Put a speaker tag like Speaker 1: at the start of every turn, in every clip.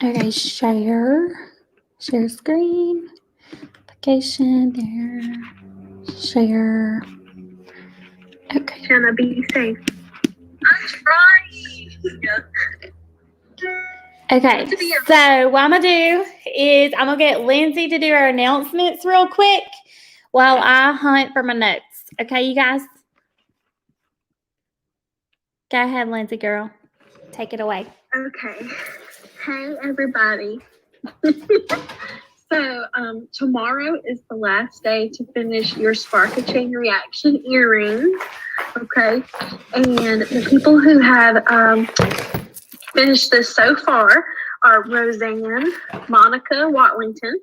Speaker 1: Okay, share screen, application there, share. Okay.
Speaker 2: Shanna, be safe. I'm trying.
Speaker 1: Okay, so what I'm going to do is I'm going to get Lindsay to do our announcements real quick while I hunt for my notes. Okay, you guys? Go ahead, Lindsay girl. Take it away.
Speaker 2: Okay. Hey, everybody. So, tomorrow is the last day to finish your Spark a Chain Reaction earrings. Okay. And the people who have finished this so far are Roseanne, Monica Watlington,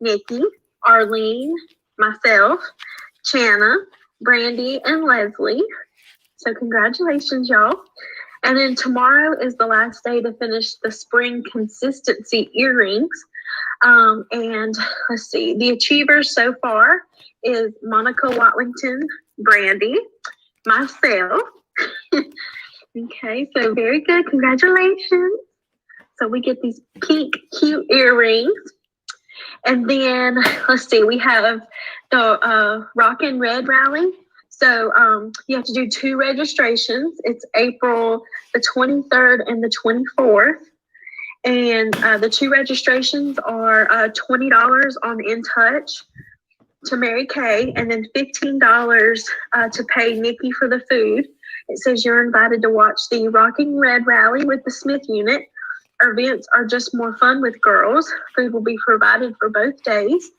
Speaker 2: Nikki, Arlene, myself, Channa, Brandy, and Leslie. So congratulations, y'all. And then tomorrow is the last day to finish the Spring Consistency earrings. And let's see, the achievers so far is Monica Watlington, Brandy, myself. Okay, so very good. Congratulations. So we get these pink, cute earrings. And then let's see, we have the Rockin' Red Rally. So you have to do 2 registrations. It's April the 23rd and the 24th. And the 2 registrations are $20 on InTouch to Mary Kay, and then $15 to pay Nikki for the food. It says you're invited to watch the Rocking Red Rally with the Smith unit. Events are just more fun with girls. Food will be provided for both days.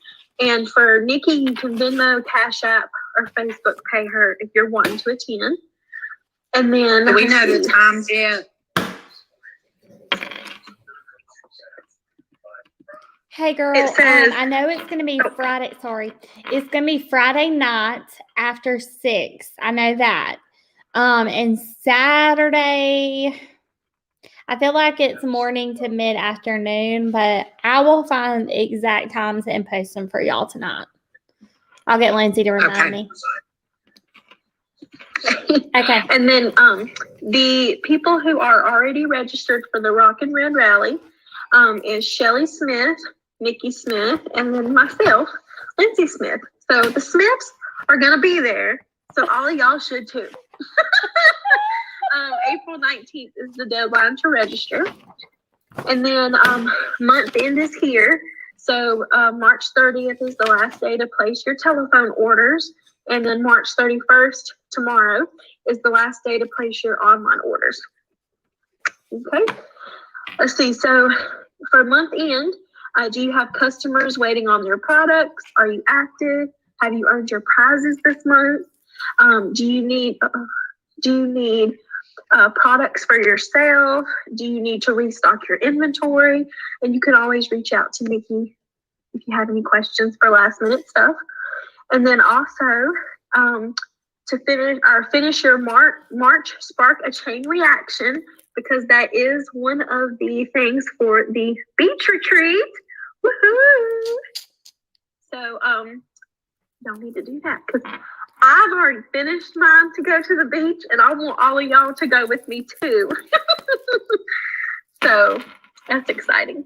Speaker 2: And for Nikki, you can Venmo, Cash App, or Facebook pay her if you're wanting to attend. And then
Speaker 3: do we know the times yet?
Speaker 1: Hey girl,
Speaker 2: It says,
Speaker 1: I know it's going to be Friday. Sorry, it's going to be Friday night after 6. I know that. And Saturday, I feel like it's morning to mid afternoon, but I will find exact times and post them for y'all tonight. I'll get Lindsay to remind me. Okay.
Speaker 2: And then the people who are already registered for the Rockin' Red Rally is Shelly Smith, Nikki Smith, and then myself, Lindsay Smith. So the Smiths are going to be there. So all of y'all should too. April 19th is the deadline to register. And then month end is here. So March 30th is the last day to place your telephone orders. And then March 31st, tomorrow, is the last day to place your online orders. Okay. Let's see. So for month end, do you have customers waiting on their products? Are you active? Have you earned your prizes this month? Do you need products for your sale? Do you need to restock your inventory? And you can always reach out to Nikki if you have any questions for last minute stuff. And then also to finish your March Spark a Chain Reaction, because that is one of the things for the beach retreat. Woohoo! So y'all need to do that because I've already finished mine to go to the beach, and I want all of y'all to go with me too. So that's exciting.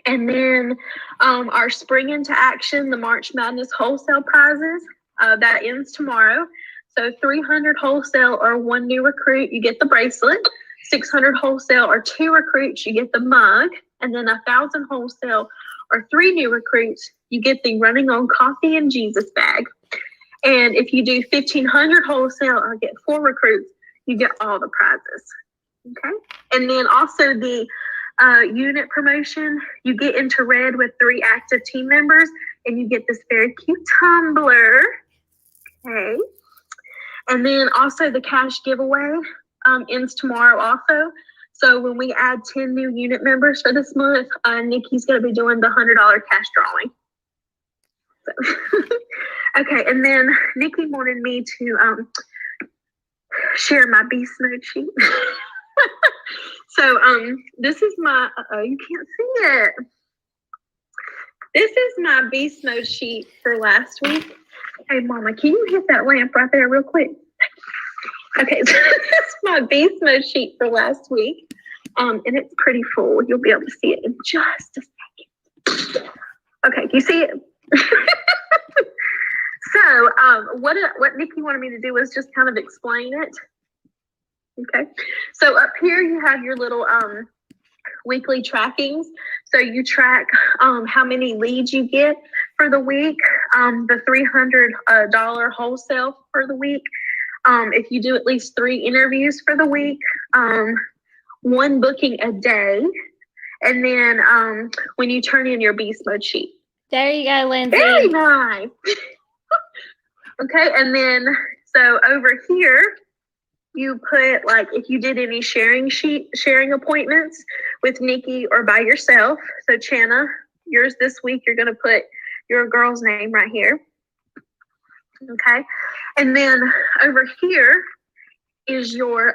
Speaker 2: And then our Spring into Action, the March Madness wholesale prizes, that ends tomorrow. So 300 wholesale or 1 new recruit, you get the bracelet. 600 wholesale or 2 recruits, you get the mug. And then 1,000 wholesale or 3 new recruits, you get the Running on Coffee and Jesus bag. And if you do 1,500 wholesale or get 4 recruits, you get all the prizes. Okay. And then also the unit promotion, you get into red with 3 active team members, and you get this very cute tumbler. Okay. And then also the cash giveaway ends tomorrow also. So when we add 10 new unit members for this month, Nikki's going to be doing the $100 cash drawing. So okay, and then Nikki wanted me to share my beast mode sheet. So this is my, you can't see it. This is my beast mode sheet for last week. Hey, Mama, can you hit that lamp right there real quick? Okay, so this is my beast mode sheet for last week. And it's pretty full. You'll be able to see it in just a second. Okay, do you see it? So, what Nikki wanted me to do was just kind of explain it. Okay, so up here you have your little weekly trackings. So you track how many leads you get for the week, the $300 wholesale for the week. If you do at least 3 interviews for the week, 1 booking a day, and then when you turn in your beast mode sheet.
Speaker 1: There you go, Lindsay.
Speaker 2: Very nice. Okay, and then so over here, you put like if you did any sharing appointments with Nikki or by yourself. So Channa, yours this week, you're gonna put your girl's name right here. Okay, and then over here is your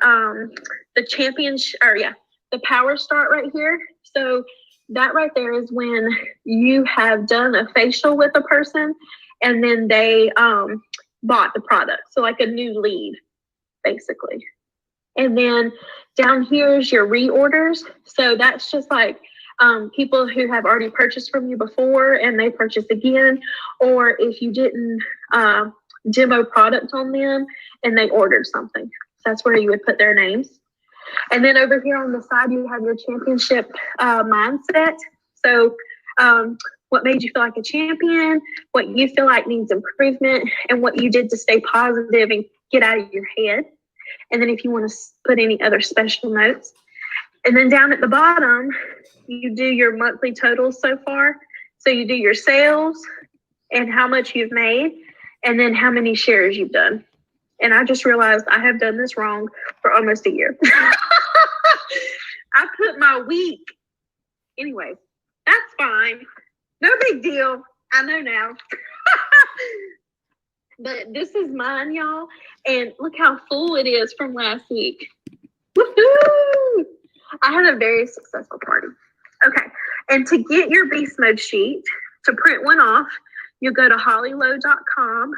Speaker 2: the championship, or yeah, the power start right here. So that right there is when you have done a facial with a person and then they bought the product. So like a new lead, basically. And then down here is your reorders. So that's just like people who have already purchased from you before and they purchase again, or if you didn't demo product on them and they ordered something. So that's where you would put their names. And then over here on the side, you have your championship mindset. So what made you feel like a champion, what you feel like needs improvement, and what you did to stay positive and get out of your head. And then if you want to put any other special notes. And then down at the bottom, you do your monthly totals so far. So you do your sales and how much you've made, and then how many shares you've done. And I just realized I have done this wrong for almost a year. I put my week. Anyway, that's fine. No big deal. I know now. But this is mine, y'all. And look how full it is from last week. Woohoo! I had a very successful party. Okay. And to get your beast mode sheet, to print one off, you'll go to hollylow.com,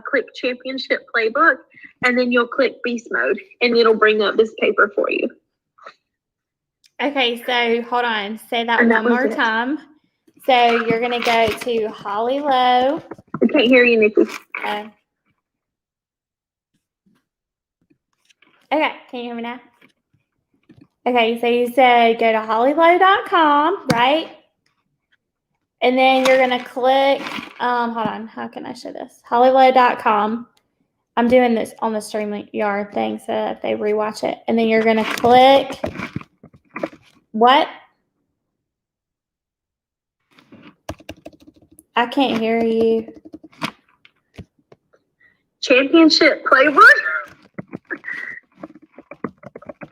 Speaker 2: click championship playbook, and then you'll click beast mode, and it'll bring up this paper for you.
Speaker 1: Okay, so hold on. Say that one more time. So you're going to go to Holly Low.
Speaker 2: I can't hear you, Nikki.
Speaker 1: Okay, can you hear me now? Okay, so you said go to hollylow.com, right? And then you're going to click, hold on, how can I show this? hollylow.com. I'm doing this on the StreamYard thing so that they rewatch it. And then you're going to click, what? I can't hear you.
Speaker 2: Championship playbook.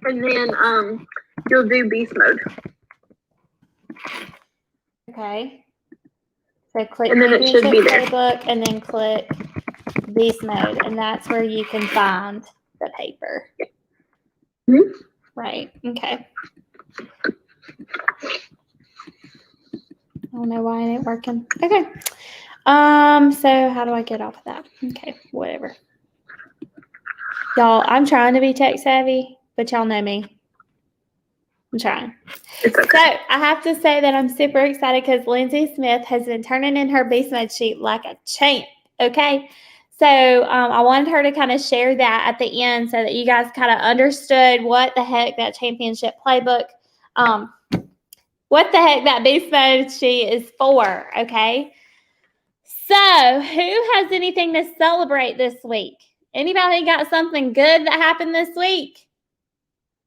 Speaker 2: And then you'll do beast mode.
Speaker 1: Okay. So click
Speaker 2: and then it should be there.
Speaker 1: Playbook and then click beast mode, and that's where you can find the paper.
Speaker 2: Mm-hmm.
Speaker 1: Right. Okay. I don't know why it ain't working. Okay. So how do I get off of that? Okay, whatever. Y'all, I'm trying to be tech savvy, but y'all know me. I'm trying.
Speaker 2: It's okay.
Speaker 1: So I have to say that I'm super excited because Lindsay Smith has been turning in her beast mode sheet like a champ. Okay. So I wanted her to kind of share that at the end so that you guys kind of understood what the heck that championship playbook, what the heck that beast mode sheet is for. Okay. So who has anything to celebrate this week? Anybody got something good that happened this week?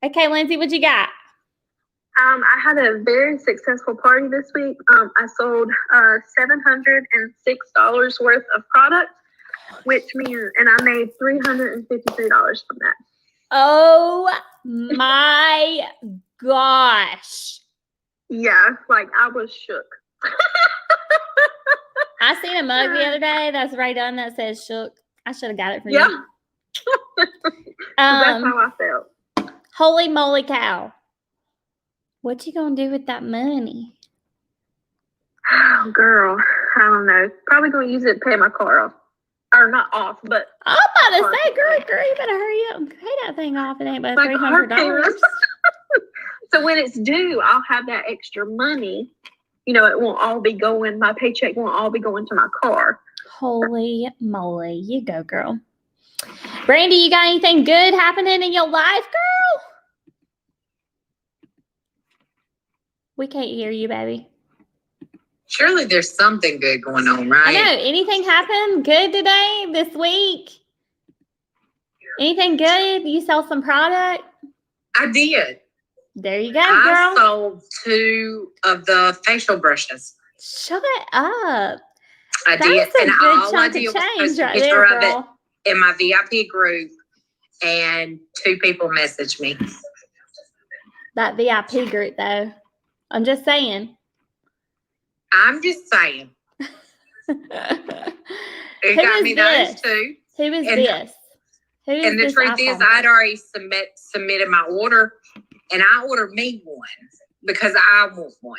Speaker 1: Okay, Lindsay, what you got?
Speaker 2: I had a very successful party this week. I sold $706 worth of product, which means, and I made $353 from that.
Speaker 1: Oh my gosh.
Speaker 2: Yeah, like I was shook.
Speaker 1: I seen a mug the other day that's right on that says shook. I should have got it from you.
Speaker 2: Yeah. That's how I felt.
Speaker 1: Holy moly cow. What you gonna do with that money?
Speaker 2: Oh, girl, I don't know. Probably gonna use it to pay my car off, or not off, but
Speaker 1: I'm about to say, girl, you better hurry up and pay that thing off. It ain't but $300.
Speaker 2: So when it's due, I'll have that extra money. You know, it won't all be going, my paycheck won't all be going to my car.
Speaker 1: Holy moly. You go, girl. Brandy, you got anything good happening in your life, girl? We can't hear you, baby.
Speaker 3: Surely there's something good going on, right?
Speaker 1: I know. Anything happen good today, this week? Anything good? You sell some product?
Speaker 3: I did.
Speaker 1: There you go,
Speaker 3: I
Speaker 1: girl.
Speaker 3: sold 2 of the facial brushes.
Speaker 1: Shut up.
Speaker 3: I
Speaker 1: That's
Speaker 3: did.
Speaker 1: a
Speaker 3: And
Speaker 1: good
Speaker 3: all I
Speaker 1: chunk
Speaker 3: did
Speaker 1: of
Speaker 3: was
Speaker 1: change
Speaker 3: post a
Speaker 1: right
Speaker 3: picture
Speaker 1: there,
Speaker 3: of it
Speaker 1: girl.
Speaker 3: in my VIP group, and 2 people messaged me.
Speaker 1: That VIP group, though. I'm just saying.
Speaker 3: I'm just saying.
Speaker 1: Who
Speaker 3: It got
Speaker 1: is
Speaker 3: me
Speaker 1: this?
Speaker 3: those 2.
Speaker 1: Who is
Speaker 3: And-
Speaker 1: this? Who is
Speaker 3: And the
Speaker 1: this
Speaker 3: truth is,
Speaker 1: iPhone
Speaker 3: I'd
Speaker 1: person?
Speaker 3: already submitted my order, and I ordered me one because I want one.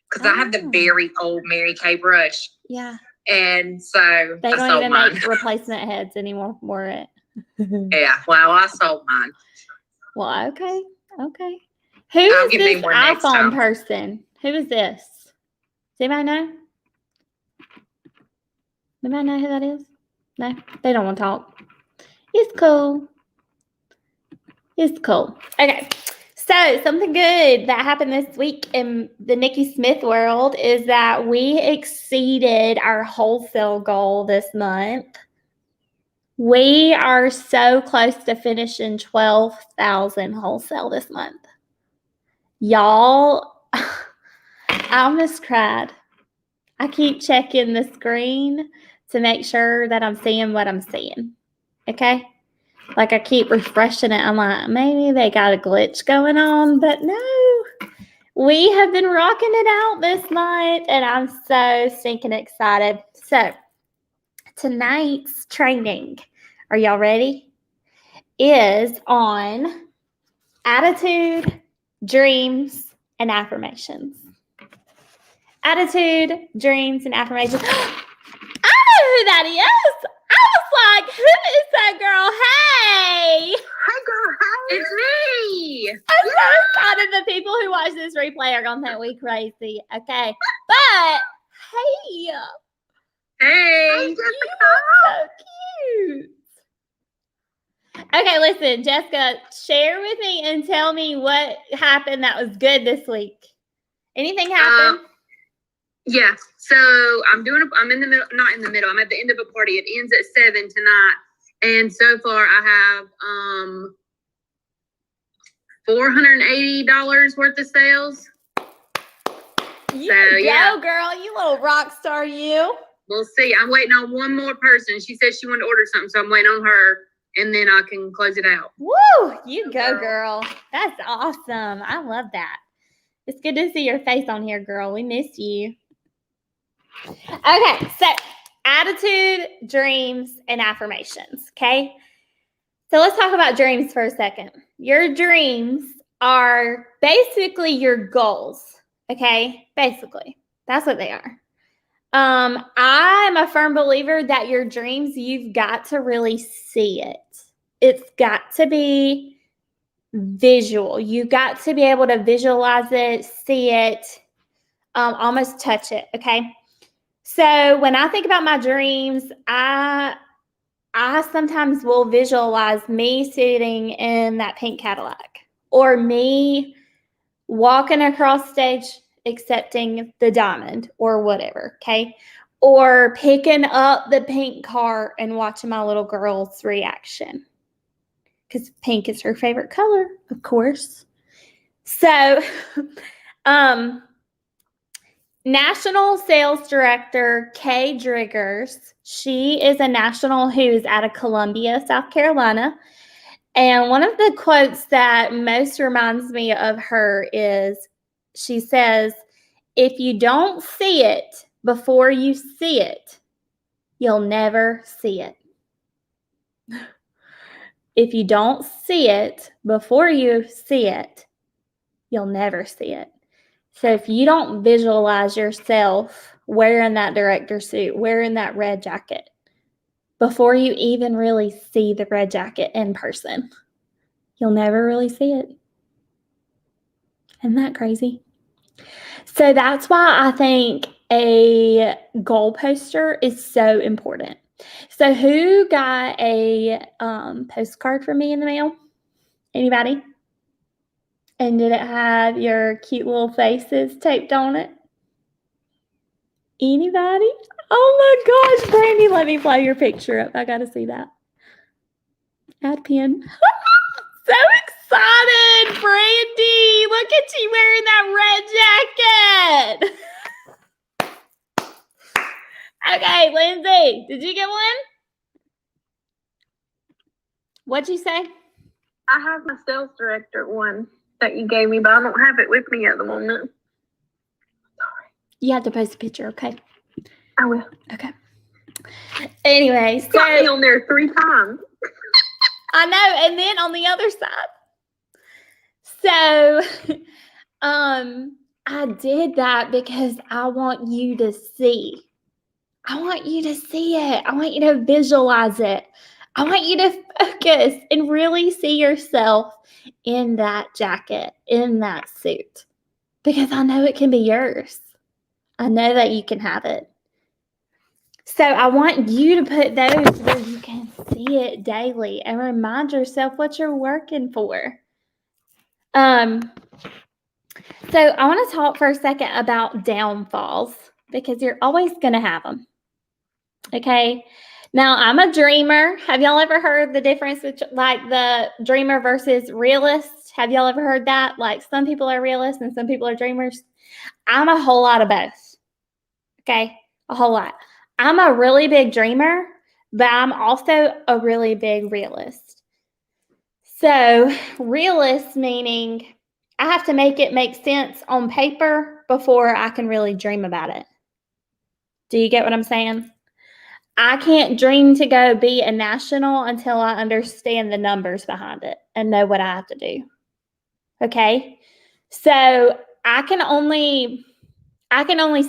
Speaker 3: Because I have the
Speaker 1: Oh.
Speaker 3: very old Mary Kay brush.
Speaker 1: Yeah.
Speaker 3: And so
Speaker 1: They
Speaker 3: I
Speaker 1: don't
Speaker 3: sold
Speaker 1: even
Speaker 3: mine.
Speaker 1: make replacement heads anymore for it.
Speaker 3: Yeah, well, I sold mine.
Speaker 1: Well, okay. Okay. Who
Speaker 3: I'll
Speaker 1: is
Speaker 3: give me
Speaker 1: this
Speaker 3: one next
Speaker 1: iPhone
Speaker 3: time.
Speaker 1: person? Who is this? Does anybody know? Anybody know who that is? No, they don't want to talk. It's cool. It's cool. Okay. So something good that happened this week in the Nikki Smith world is that we exceeded our wholesale goal this month. We are so close to finishing 12,000 wholesale this month. Y'all, I almost cried. I keep checking the screen to make sure that I'm seeing what I'm seeing. Okay? Like I keep refreshing it. I'm like, maybe they got a glitch going on, but no. We have been rocking it out this month, and I'm so stinking excited. So, tonight's training, are y'all ready? Is on attitude, dreams, and affirmations. Attitude, dreams, and affirmations. I know who that is. I was like, who is that girl? Hey!
Speaker 2: Hi, girl. Hi.
Speaker 3: It's me.
Speaker 1: I'm so excited. The people who watch this replay are going to think we crazy. Okay. But, hey,
Speaker 3: Hey.
Speaker 1: you are so cute. Okay, listen, Jessica, share with me and tell me what happened that was good this week. Anything happen?
Speaker 4: Yeah, so I'm in the middle, not in the middle. I'm at the end of a party. It ends at 7 tonight, and so far I have $480 worth of sales.
Speaker 1: You
Speaker 4: so,
Speaker 1: go,
Speaker 4: yeah.
Speaker 1: girl. You little rock star, you.
Speaker 4: We'll see. I'm waiting on one more person. She said she wanted to order something, so I'm waiting on her, and then I can close it out.
Speaker 1: Woo! You go, girl. That's awesome. I love that. It's good to see your face on here, girl. We miss you. Okay, so attitude, dreams, and affirmations. Okay. So let's talk about dreams for a second. Your dreams are basically your goals. Okay. Basically, that's what they are. I'm a firm believer that your dreams, you've got to really see it. It's got to be visual. You've got to be able to visualize it, see it, almost touch it. Okay. So when I think about my dreams, I sometimes will visualize me sitting in that pink Cadillac or me walking across stage accepting the diamond or whatever, okay? Or picking up the pink car and watching my little girl's reaction because pink is her favorite color, of course. So, National Sales Director Kay Driggers, she is a national who's out of Columbia, South Carolina. And one of the quotes that most reminds me of her is, she says, if you don't see it before you see it, you'll never see it. If you don't see it before you see it, you'll never see it. So if you don't visualize yourself wearing that director suit, wearing that red jacket, before you even really see the red jacket in person, you'll never really see it. Isn't that crazy? So that's why I think a goal poster is so important. So who got a postcard from me in the mail? Anybody? And did it have your cute little faces taped on it? Anybody? Oh my gosh, Brandy, let me play your picture up. I gotta see that. Add pin. So excited, Brandy. Look at you wearing that red jacket. Okay, Lindsay, did you get one? What'd you say?
Speaker 2: I have my sales director one that you gave me, but I don't have it with me at the moment.
Speaker 1: You have to post a picture, okay?
Speaker 2: I will.
Speaker 1: Okay. Anyway,
Speaker 2: Got me
Speaker 1: so
Speaker 2: on there 3 times.
Speaker 1: I know, and then on the other side. So I did that because I want you to see. I want you to see it. I want you to visualize it. I want you to focus and really see yourself in that jacket, in that suit, because I know it can be yours. I know that you can have it. So I want you to put those where you can see it daily and remind yourself what you're working for. So I want to talk for a second about downfalls because you're always going to have them. Okay. Now I'm a dreamer. Have y'all ever heard the difference between like the dreamer versus realist? Have y'all ever heard that? Like some people are realists and some people are dreamers. I'm a whole lot of both. Okay. A whole lot. I'm a really big dreamer, but I'm also a really big realist. So realist meaning I have to make it make sense on paper before I can really dream about it. Do you get what I'm saying? I can't dream to go be a national until I understand the numbers behind it and know what I have to do. Okay? So I can only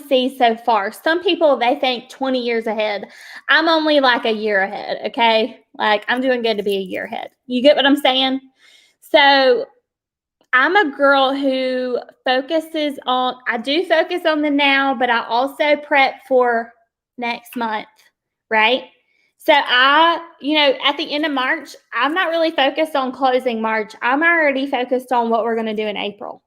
Speaker 1: see so far. Some people, they think 20 years ahead. I'm only like a year ahead, okay? Like I'm doing good to be a year ahead. You get what I'm saying? So I'm a girl who I do focus on the now, but I also prep for next month, right? So at the end of March, I'm not really focused on closing March. I'm already focused on what we're going to do in April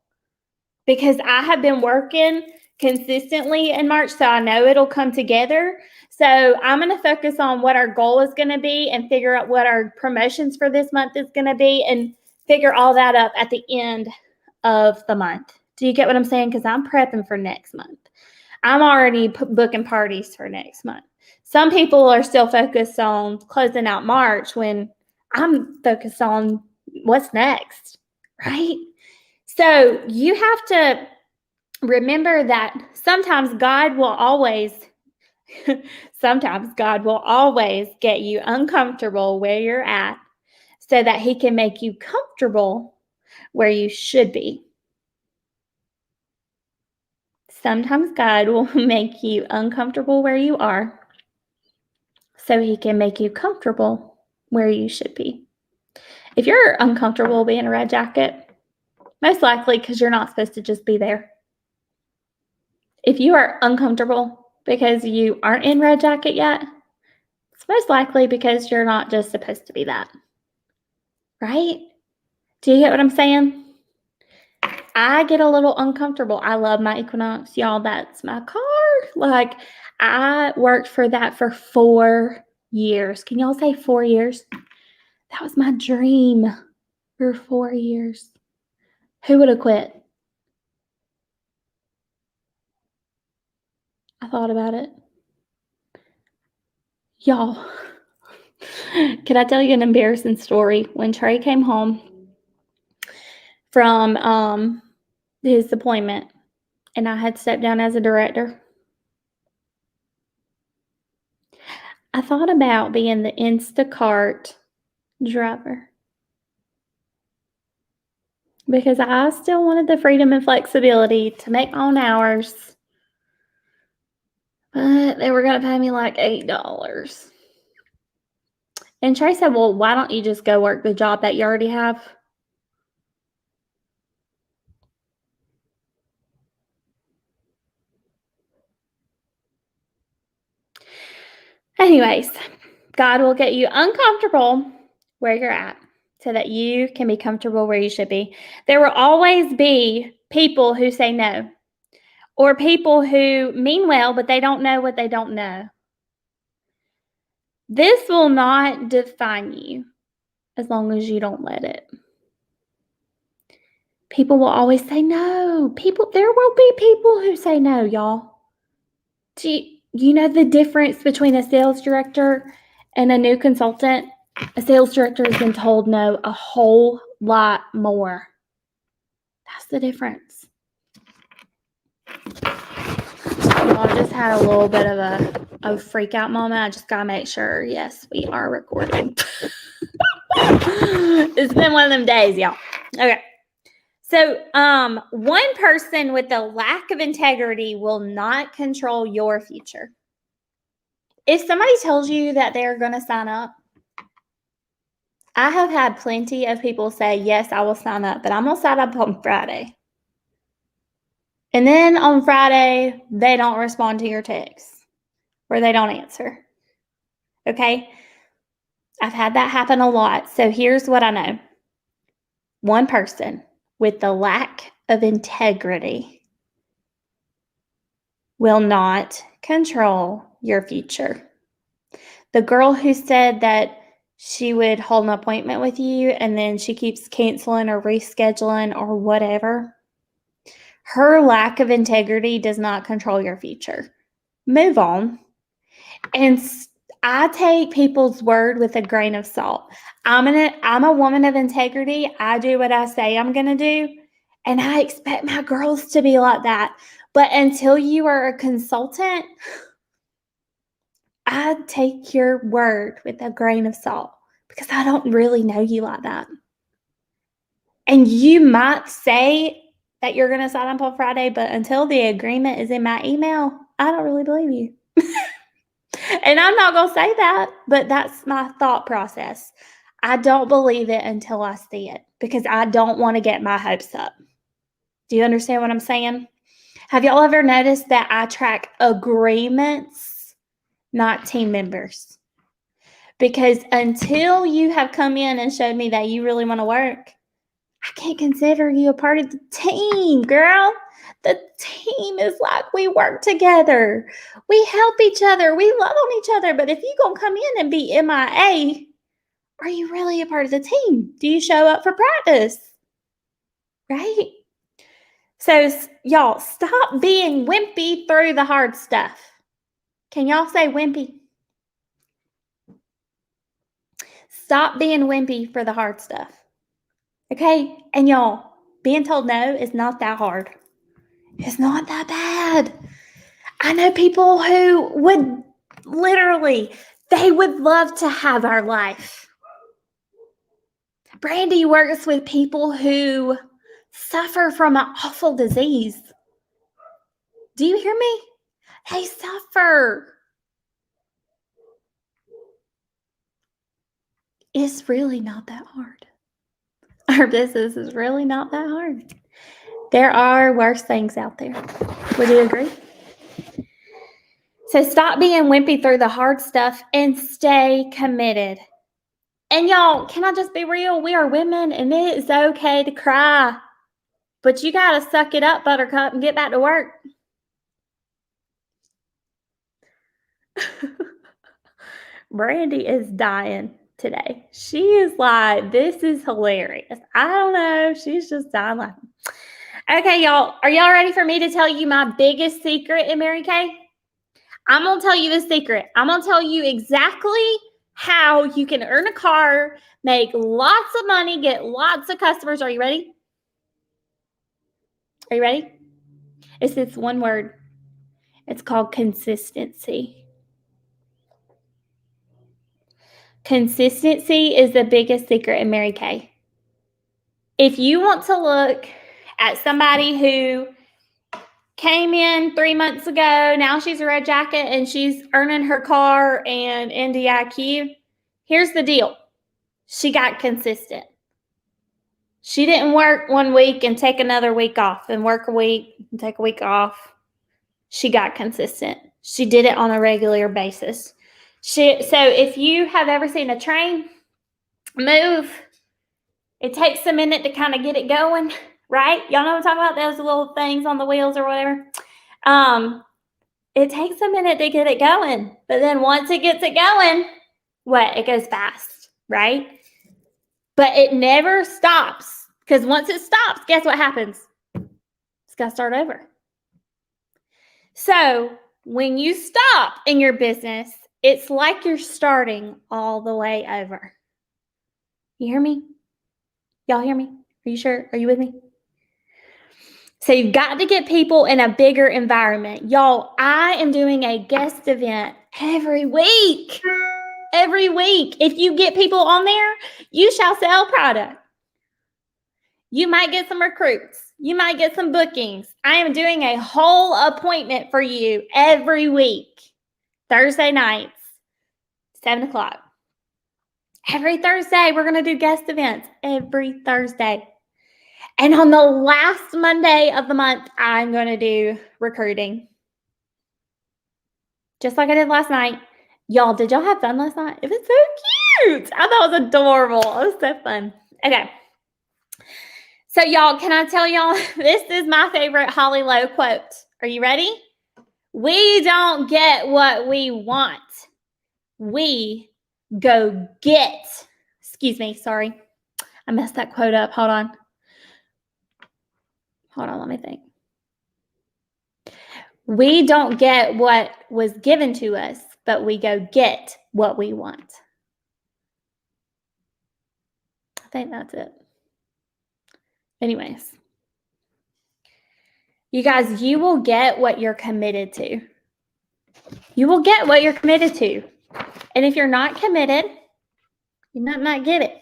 Speaker 1: because I have been working consistently in March, so I know it'll come together. So I'm going to focus on what our goal is going to be and figure out what our promotions for this month is going to be and figure all that up at the end of the month. Do you get what I'm saying? Because I'm prepping for next month. I'm already booking parties for next month. Some people are still focused on closing out March when I'm focused on what's next, right? So you have to remember that sometimes God will always get you uncomfortable where you're at so that he can make you comfortable where you should be. Sometimes God will make you uncomfortable where you are so he can make you comfortable where you should be. If you're uncomfortable being a red jacket, most likely because you're not supposed to just be there. If you are uncomfortable because you aren't in red jacket yet, it's most likely because you're not just supposed to be that. Right? Do you get what I'm saying? I get a little uncomfortable. I love my Equinox, y'all. That's my car. Like, I worked for that for 4 years. Can y'all say 4 years? That was my dream for 4 years. Who would have quit? I thought about it. Y'all, can I tell you an embarrassing story? When Trey came home from his deployment and I had stepped down as a director, I thought about being the Instacart driver because I still wanted the freedom and flexibility to make my own hours, but they were going to pay me like $8. And Trey said, well, why don't you just go work the job that you already have? Anyways, God will get you uncomfortable where you're at so that you can be comfortable where you should be. There will always be people who say no, or people who mean well, but they don't know what they don't know. This will not define you as long as you don't let it. People will always say no. There will be people who say no, y'all. Do you know the difference between a sales director and a new consultant? A sales director has been told no a whole lot more. That's the difference. I just had a little bit of a freak out moment. I just gotta make sure, yes, we are recording. It's been one of them days, y'all. Okay. So, one person with a lack of integrity will not control your future. If somebody tells you that they're going to sign up, I have had plenty of people say, yes, I will sign up, but I'm going to sign up on Friday. And then on Friday, they don't respond to your texts or they don't answer. Okay? I've had that happen a lot. So here's what I know. One person with the lack of integrity will not control your future. The girl who said that she would hold an appointment with you and then she keeps canceling or rescheduling or whatever, her lack of integrity does not control your future. Move on. And I take people's word with a grain of salt. I'm a woman of integrity. I do what I say I'm going to do. And I expect my girls to be like that. But until you are a consultant, I take your word with a grain of salt because I don't really know you like that. And you might say that you're going to sign up on Friday, but until the agreement is in my email, I don't really believe you. And I'm not going to say that, but that's my thought process. I don't believe it until I see it because I don't want to get my hopes up. Do you understand what I'm saying? Have y'all ever noticed that I track agreements, not team members? Because until you have come in and showed me that you really want to work, I can't consider you a part of the team, girl. The team is like we work together. We help each other. We love on each other. But if you're going to come in and be MIA, are you really a part of the team? Do you show up for practice? Right? So, y'all, stop being wimpy through the hard stuff. Can y'all say wimpy? Stop being wimpy for the hard stuff. Okay? And y'all, being told no is not that hard. It's not that bad. I know people who would literally, they would love to have our life. Brandy works with people who suffer from an awful disease. Do you hear me? They suffer. It's really not that hard. Our business is really not that hard. There are worse things out there. Would you agree? So stop being wimpy through the hard stuff and stay committed. And y'all, can I just be real? We are women and it is okay to cry. But you got to suck it up, Buttercup, and get back to work. Brandy is dying today. She is like, this is hilarious. I don't know. She's just dying laughing. Okay, y'all. Are y'all ready for me to tell you my biggest secret in Mary Kay? I'm going to tell you the secret. I'm going to tell you exactly how you can earn a car, make lots of money, get lots of customers. Are you ready? Are you ready? It's this one word. It's called consistency. Consistency is the biggest secret in Mary Kay. If you want to look at somebody who came in 3 months ago, now she's a red jacket and she's earning her car and NDIQ, here's the deal. She got consistent. She didn't work 1 week and take another week off and work a week and take a week off. She got consistent. She did it on a regular basis. So if you have ever seen a train move, it takes a minute to kind of get it going, right? Y'all know what I'm talking about? Those little things on the wheels or whatever. It takes a minute to get it going, but then once it gets it going, it goes fast, right? But it never stops, because once it stops, guess what happens? It's got to start over. So when you stop in your business, it's like you're starting all the way over. You hear me? Y'all hear me? Are you sure? Are you with me? So you've got to get people in a bigger environment. Y'all, I am doing a guest event every week. Every week. If you get people on there, you shall sell product. You might get some recruits. You might get some bookings. I am doing a whole appointment for you every week. Thursday nights, 7 o'clock. Every Thursday, we're going to do guest events. Every Thursday. And on the last Monday of the month, I'm going to do recruiting. Just like I did last night. Y'all, did y'all have fun last night? It was so cute. I thought it was adorable. It was so fun. Okay. So y'all, can I tell y'all, this is my favorite Holly Lowe quote. Are you ready? We don't get what we want. We go get. Excuse me, sorry. I messed that quote up. Hold on, let me think. We don't get what was given to us, but we go get what we want. I think that's it. Anyways, you guys, you will get what you're committed to. You will get what you're committed to. And if you're not committed, you might not get it.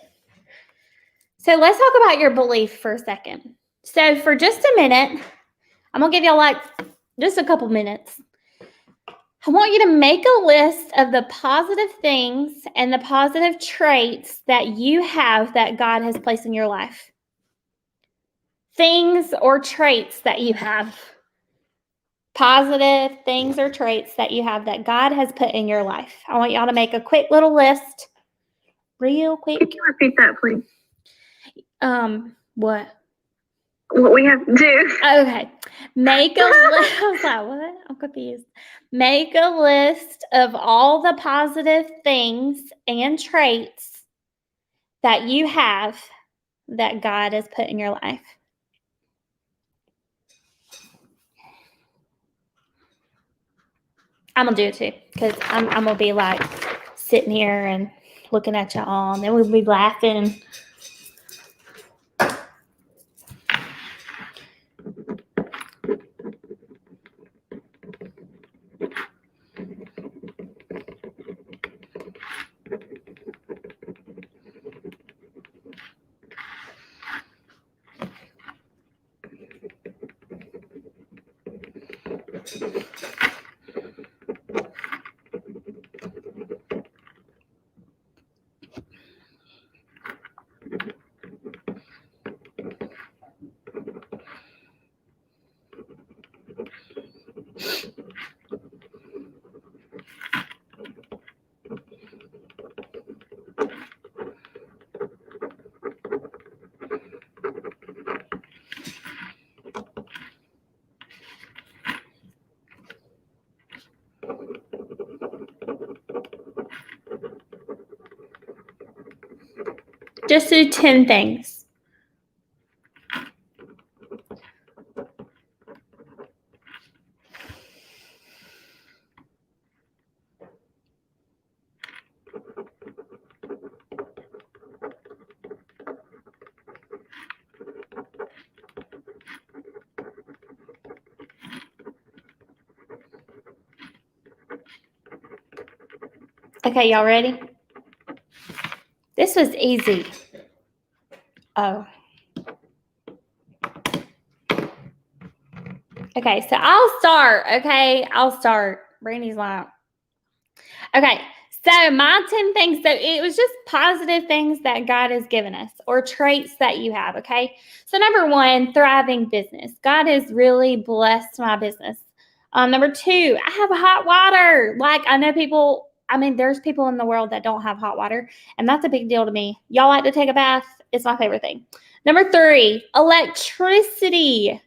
Speaker 1: So let's talk about your belief for a second. So for just a minute, I'm going to give y'all just a couple minutes. I want you to make a list of the positive things and the positive traits that you have that God has placed in your life. Things or traits that you have. Positive things or traits that you have that God has put in your life. I want y'all to make a quick little list. Real quick.
Speaker 2: Can you repeat that, please?
Speaker 1: What?
Speaker 2: What we have to do.
Speaker 1: Okay. Make a list. I was like, what? I'm confused. Make a list of all the positive things and traits that you have that God has put in your life. I'm going to do it too, because I'm going to be like sitting here and looking at y'all, and then we'll be laughing. Just do 10 things. Okay, y'all ready? This was easy. Oh. Okay, so I'll start, okay? I'll start. Brandy's like, okay, so my 10 things, so it was just positive things that God has given us or traits that you have, okay? So number 1, thriving business. God has really blessed my business. Number 2, I have hot water. Like, I know people I mean, there's people in the world that don't have hot water, and that's a big deal to me. Y'all like to take a bath? It's my favorite thing. Number 3, electricity.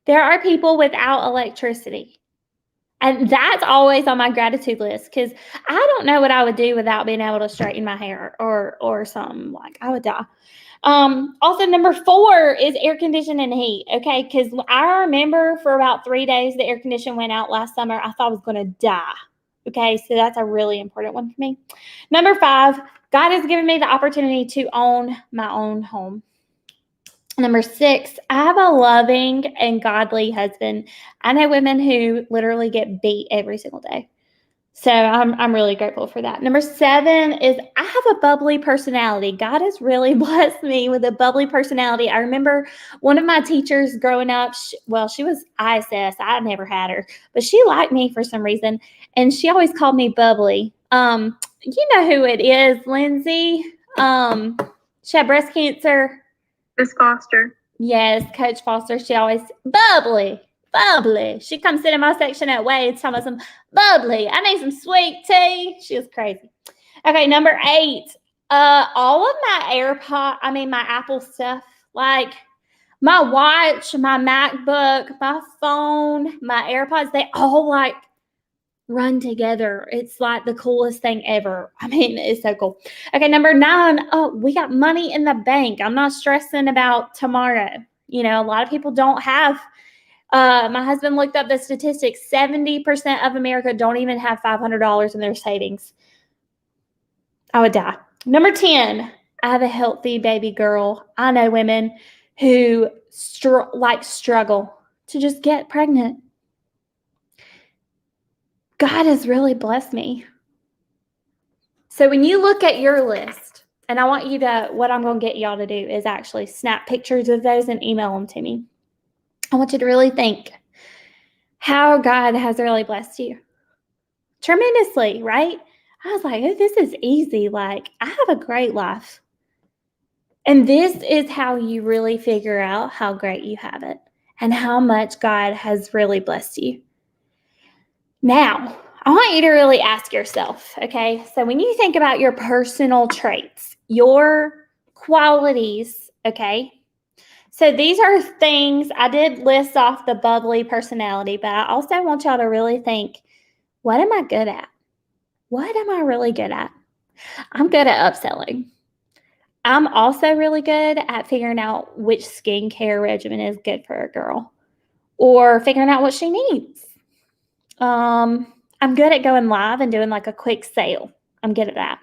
Speaker 1: There are people without electricity. And that's always on my gratitude list because I don't know what I would do without being able to straighten my hair or something. Like, I would die. Also, number 4 is air conditioning and heat. Okay, because I remember for about 3 days the air conditioning went out last summer. I thought I was going to die. Okay, so that's a really important one for me. Number 5, God has given me the opportunity to own my own home. Number 6, I have a loving and godly husband. I know women who literally get beat every single day. So I'm really grateful for that. Number 7 is I have a bubbly personality. God has really blessed me with a bubbly personality. I remember one of my teachers growing up, she was ISS. I never had her, but she liked me for some reason. And she always called me bubbly. You know who it is, Lindsay. She had breast cancer.
Speaker 2: Miss Foster.
Speaker 1: Yes, Coach Foster. She always bubbly. She comes sit in my section at Wade's, talking about some bubbly. I need some sweet tea. She was crazy. Okay, number 8. All of my Apple stuff, like my watch, my MacBook, my phone, my AirPods, they all like run together. It's like the coolest thing ever. I mean, it's so cool. Okay, number 9. Oh, we got money in the bank. I'm not stressing about tomorrow. You know, a lot of people don't have. My husband looked up the statistics. 70% of America don't even have $500 in their savings. I would die. Number 10. I have a healthy baby girl. I know women who struggle to just get pregnant. God has really blessed me. So when you look at your list, and I want you to, what I'm going to get y'all to do is actually snap pictures of those and email them to me. I want you to really think how God has really blessed you. Tremendously, right? I was like, oh, this is easy. Like, I have a great life. And this is how you really figure out how great you have it and how much God has really blessed you. Now, I want you to really ask yourself, okay? So when you think about your personal traits, your qualities, okay? So these are things, I did list off the bubbly personality, but I also want y'all to really think, what am I good at? What am I really good at? I'm good at upselling. I'm also really good at figuring out which skincare regimen is good for a girl or figuring out what she needs. I'm good at going live and doing like a quick sale. I'm good at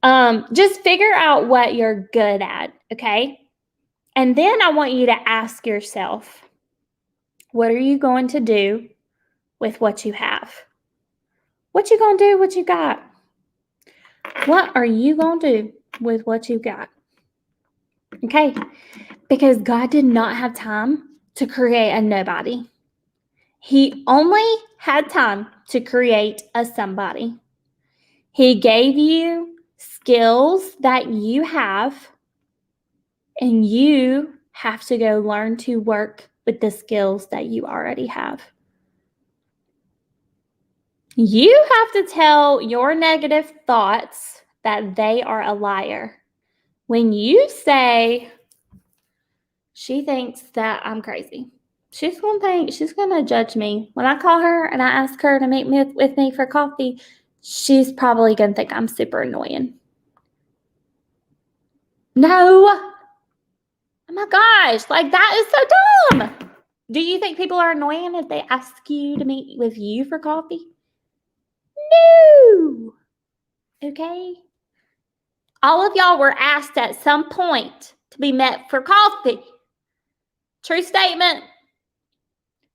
Speaker 1: that. Just figure out what you're good at, okay? And then I want you to ask yourself, what are you going to do with what you have? What you going to do with what you got? What are you going to do with what you got? Okay? Because God did not have time to create a nobody. He only had time to create a somebody. He gave you skills that you have, and you have to go learn to work with the skills that you already have. You have to tell your negative thoughts that they are a liar. When you say, she thinks that I'm crazy. She's going to judge me. When I call her and I ask her to meet with me for coffee, she's probably going to think I'm super annoying. No. Oh my gosh, like that is so dumb. Do you think people are annoying if they ask you to meet with you for coffee? No. Okay. All of y'all were asked at some point to be met for coffee. True statement.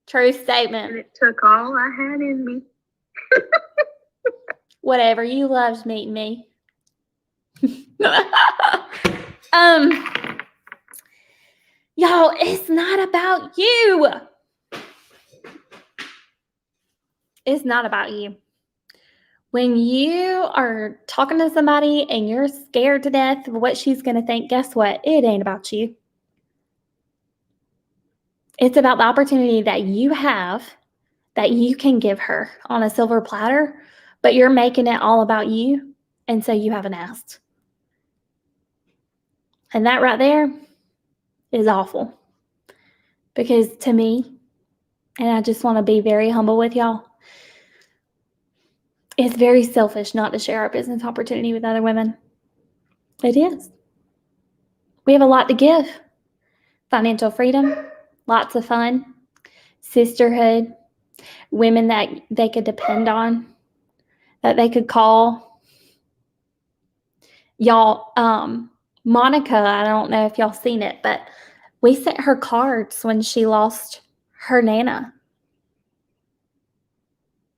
Speaker 1: True
Speaker 2: And
Speaker 1: statement.
Speaker 2: it took all I had in me.
Speaker 1: Whatever. You loved meeting me. Y'all, it's not about you. It's not about you. When you are talking to somebody and you're scared to death of what she's going to think, guess what? It ain't about you. It's about the opportunity that you have that you can give her on a silver platter but you're making it all about you, and so you haven't asked. And that right there is awful. Because to me, and I just want to be very humble with y'all, it's very selfish not to share our business opportunity with other women. It is. We have a lot to give. Financial freedom, lots of fun, sisterhood, women that they could depend on, that they could call. Y'all, Monica, I don't know if y'all seen it, but we sent her cards when she lost her Nana.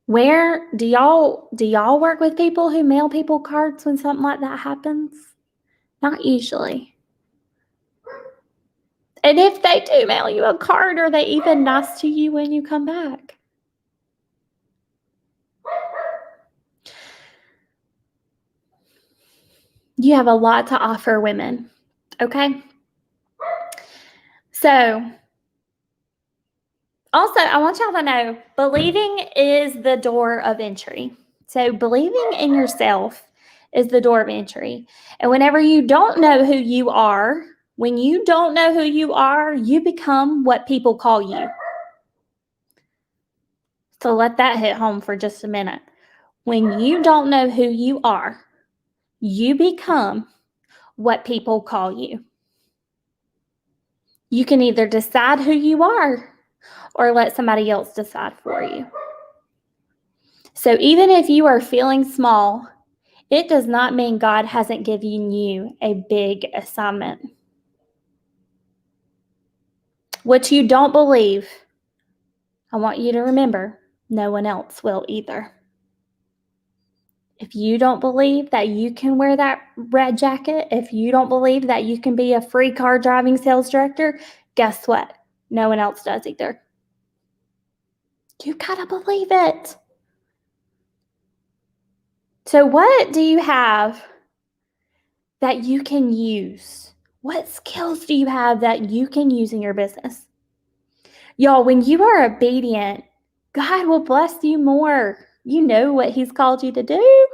Speaker 1: Where do y'all work with people who mail people cards when something like that happens? Not usually. And if they do mail you a card, are they even nice to you when you come back? You have a lot to offer women, okay? So, also, I want y'all to know, believing is the door of entry. So, believing in yourself is the door of entry. And whenever you don't know who you are, when you don't know who you are, you become what people call you. So let that hit home for just a minute. When you don't know who you are, you become what people call you. You can either decide who you are or let somebody else decide for you. So even if you are feeling small, it does not mean God hasn't given you a big assignment. What you don't believe, I want you to remember, no one else will either. If you don't believe that you can wear that red jacket, if you don't believe that you can be a free car driving sales director, guess what? No one else does either. You gotta believe it. So what do you have that you can use? What skills do you have that you can use in your business? Y'all, when you are obedient, God will bless you more. You know what He's called you to do.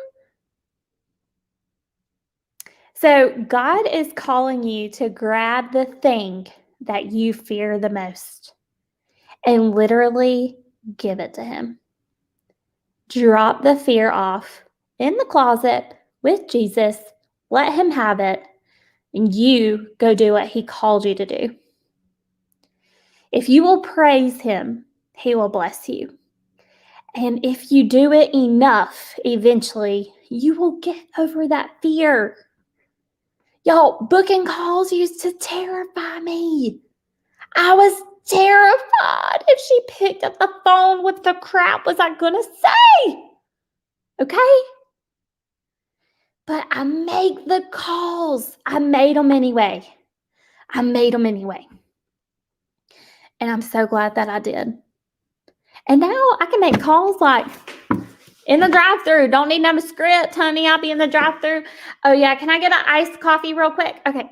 Speaker 1: So God is calling you to grab the thing that you fear the most and literally give it to Him. Drop the fear off in the closet with Jesus. Let Him have it, and you go do what He called you to do. If you will praise Him, He will bless you. And if you do it enough, eventually, you will get over that fear. Y'all, booking calls used to terrify me. I was terrified if she picked up the phone. What the crap was I going to say? Okay? But I make the calls. I made them anyway. And I'm so glad that I did. And now I can make calls like in the drive-thru. Don't need no script, honey. I'll be in the drive-thru. Oh, yeah. Can I get an iced coffee real quick? Okay.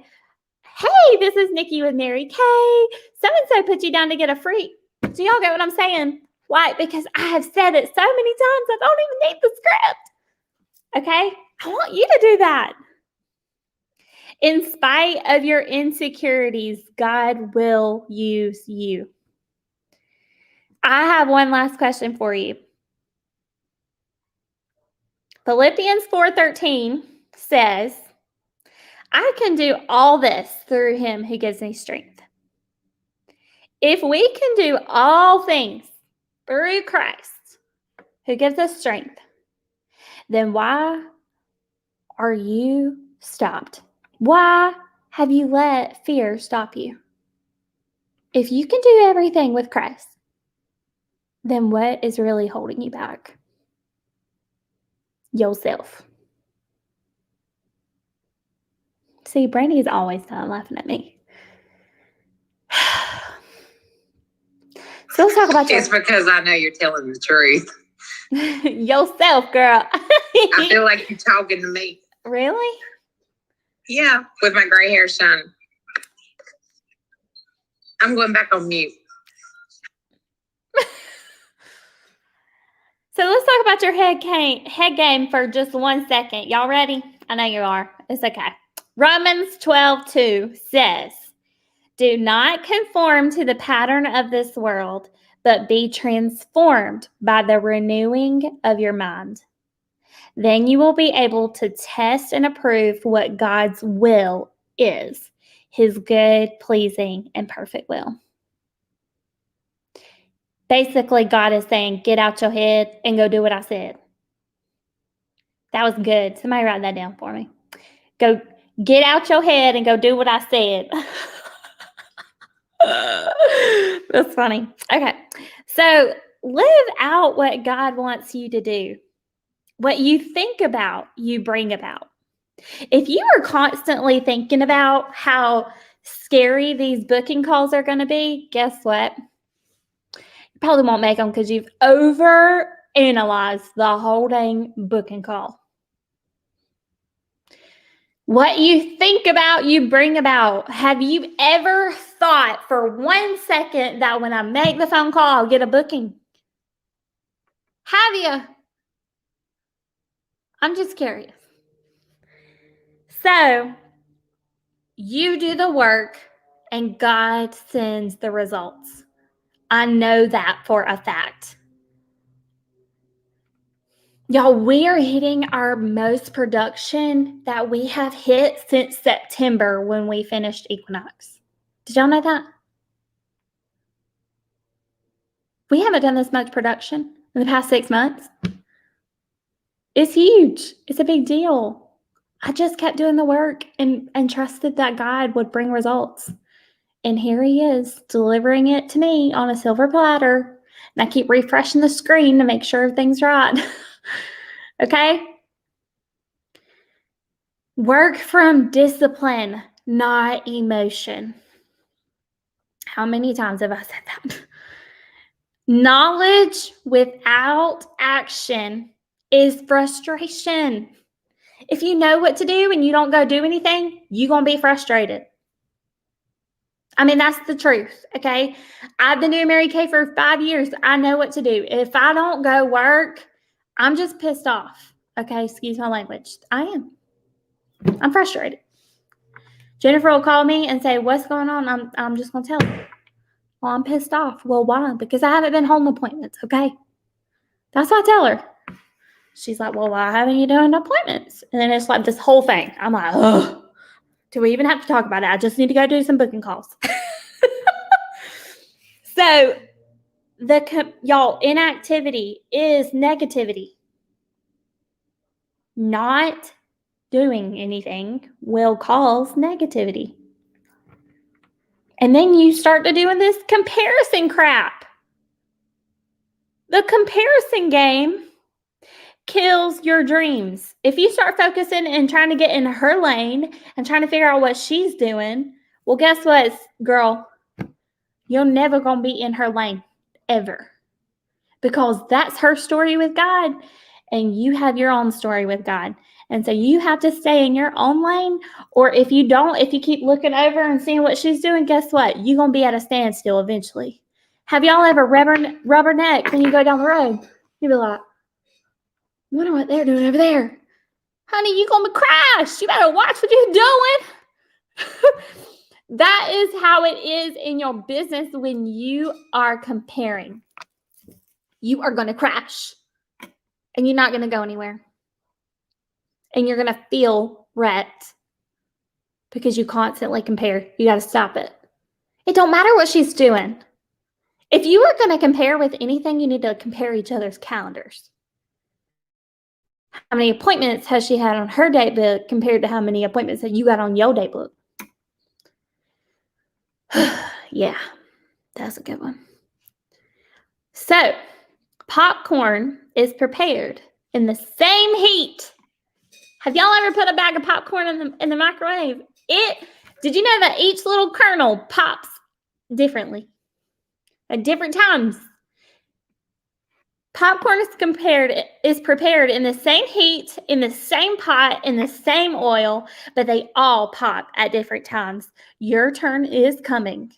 Speaker 1: Hey, this is Nikki with Mary Kay. So-and-so put you down to get a free. Do y'all get what I'm saying? Why? Because I have said it so many times, I don't even need the script. Okay? I want you to do that. In spite of your insecurities, God will use you. I have one last question for you. Philippians 4:13 says, I can do all this through Him who gives me strength. If we can do all things through Christ who gives us strength, then why are you stopped? Why have you let fear stop you? If you can do everything with Christ, then what is really holding you back? Yourself. See, Brandy's always done laughing at me. So let's talk about
Speaker 3: It's because I know you're telling the truth.
Speaker 1: yourself, girl.
Speaker 3: I feel like you're talking to me.
Speaker 1: Really?
Speaker 3: Yeah, with my gray hair shining. I'm going back on mute.
Speaker 1: So let's talk about your head game for just 1 second. Y'all ready? I know you are. It's okay. Romans 12:2 says, do not conform to the pattern of this world, but be transformed by the renewing of your mind. Then you will be able to test and approve what God's will is, his good, pleasing, and perfect will. Basically, God is saying, get out your head and go do what I said. That was good. Somebody write that down for me. Go get out your head and go do what I said. That's funny. Okay. So live out what God wants you to do. What you think about, you bring about. If you are constantly thinking about how scary these booking calls are going to be, guess what? You probably won't make them because you've overanalyzed the whole dang booking call. What you think about, you bring about. Have you ever thought for 1 second that when I make the phone call, I'll get a booking? Have you? I'm just curious. So, you do the work and God sends the results. I know that for a fact. Y'all, we are hitting our most production that we have hit since September when we finished Equinox. Did y'all know that? We haven't done this much production in the past 6 months. It's huge. It's a big deal. I just kept doing the work and trusted that God would bring results. And here he is delivering it to me on a silver platter. And I keep refreshing the screen to make sure everything's right. Okay? Work from discipline, not emotion. How many times have I said that? Knowledge without action is frustration. If you know what to do and you don't go do anything, you're going to be frustrated. I mean, that's the truth, okay? I've been doing Mary Kay for 5 years. I know what to do. If I don't go work, I'm just pissed off, okay? Excuse my language. I am. I'm frustrated. Jennifer will call me and say, what's going on? I'm just going to tell her. Well, I'm pissed off. Well, why? Because I haven't been holding appointments, okay? That's what I tell her. She's like, well, why haven't you done appointments? And then it's like this whole thing. I'm like, oh, do we even have to talk about it? I just need to go do some booking calls. So, y'all, inactivity is negativity. Not doing anything will cause negativity. And then you start to doing this comparison crap. The comparison game kills your dreams. If you start focusing and trying to get in her lane and trying to figure out what she's doing, well, guess what, girl? You're never going to be in her lane, ever. Because that's her story with God, and you have your own story with God. And so you have to stay in your own lane, or if you don't, if you keep looking over and seeing what she's doing, guess what? You're going to be at a standstill eventually. Have y'all ever rubberneck when you go down the road? You'll be like, I wonder what they're doing over there. Honey, you're going to crash. You better watch what you're doing. That is how it is in your business when you are comparing. You are going to crash. And you're not going to go anywhere. And you're going to feel wrecked because you constantly compare. You got to stop it. It don't matter what she's doing. If you are going to compare with anything, you need to compare each other's calendars. How many appointments has she had on her date book compared to how many appointments that you got on your date book? Yeah, that's a good one. So, popcorn is prepared in the same heat. Have y'all ever put a bag of popcorn in the microwave? Did you know that each little kernel pops differently at different times? Popcorn is prepared in the same heat, in the same pot, in the same oil, but they all pop at different times. Your turn is coming.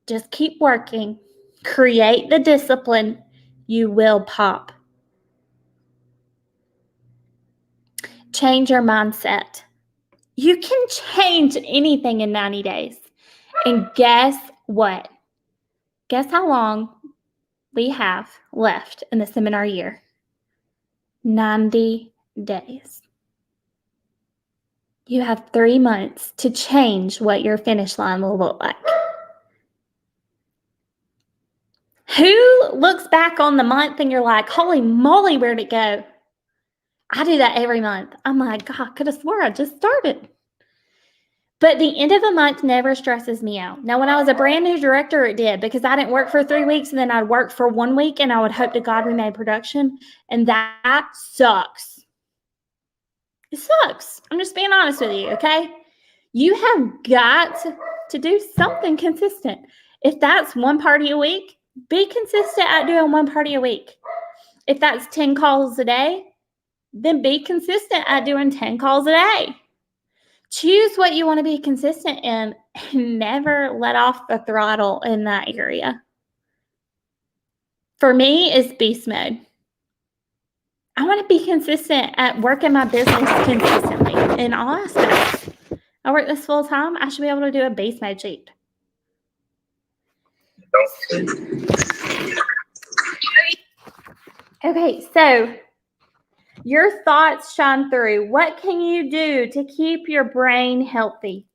Speaker 1: Just keep working. Create the discipline. You will pop. change your mindset. You can change anything in 90 days. And guess what? Guess how long we have left in the seminar year? 90 days. You have 3 months to change what your finish line will look like. Who looks back on the month and you're like, holy moly, where'd it go? I do that every month. I'm like, God, I could have swore I just started. But the end of the month never stresses me out. Now, when I was a brand new director, it did, because I didn't work for 3 weeks and then I'd work for 1 week and I would hope to God we made production. And that sucks. It sucks. I'm just being honest with you, okay? You have got to do something consistent. If that's 1 party a week, be consistent at doing 1 party a week. If that's 10 calls a day, then be consistent at doing 10 calls a day. Choose what you want to be consistent in and never let off the throttle in that area. For me, it's beast mode. I want to be consistent at working my business consistently in all aspects. I work this full time. I should be able to do a beast mode sheet. Okay, so your thoughts shine through. What can you do to keep your brain healthy?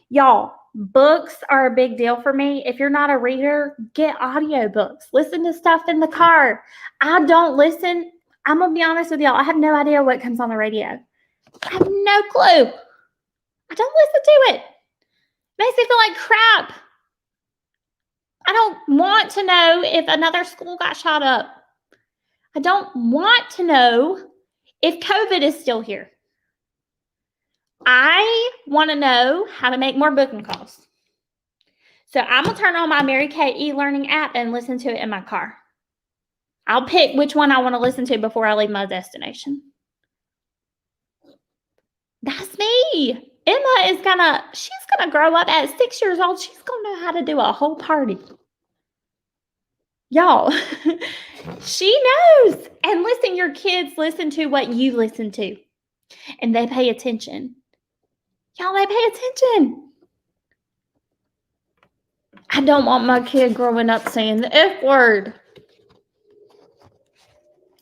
Speaker 1: Y'all, books are a big deal for me. If you're not a reader, get audiobooks. Listen to stuff in the car. I don't listen. I'm going to be honest with y'all. I have no idea what comes on the radio. I have no clue. I don't listen to it. It makes me feel like crap. I don't want to know if another school got shot up. I don't want to know if COVID is still here. I want to know how to make more booking calls. So I'm going to turn on my Mary Kay e-learning app and listen to it in my car. I'll pick which one I want to listen to before I leave my destination. That's me. Emma is she's going to grow up at 6 years old. She's going to know how to do a whole party. Y'all, she knows. And listen, your kids listen to what you listen to. And they pay attention. Y'all, they pay attention. I don't want my kid growing up saying the F word.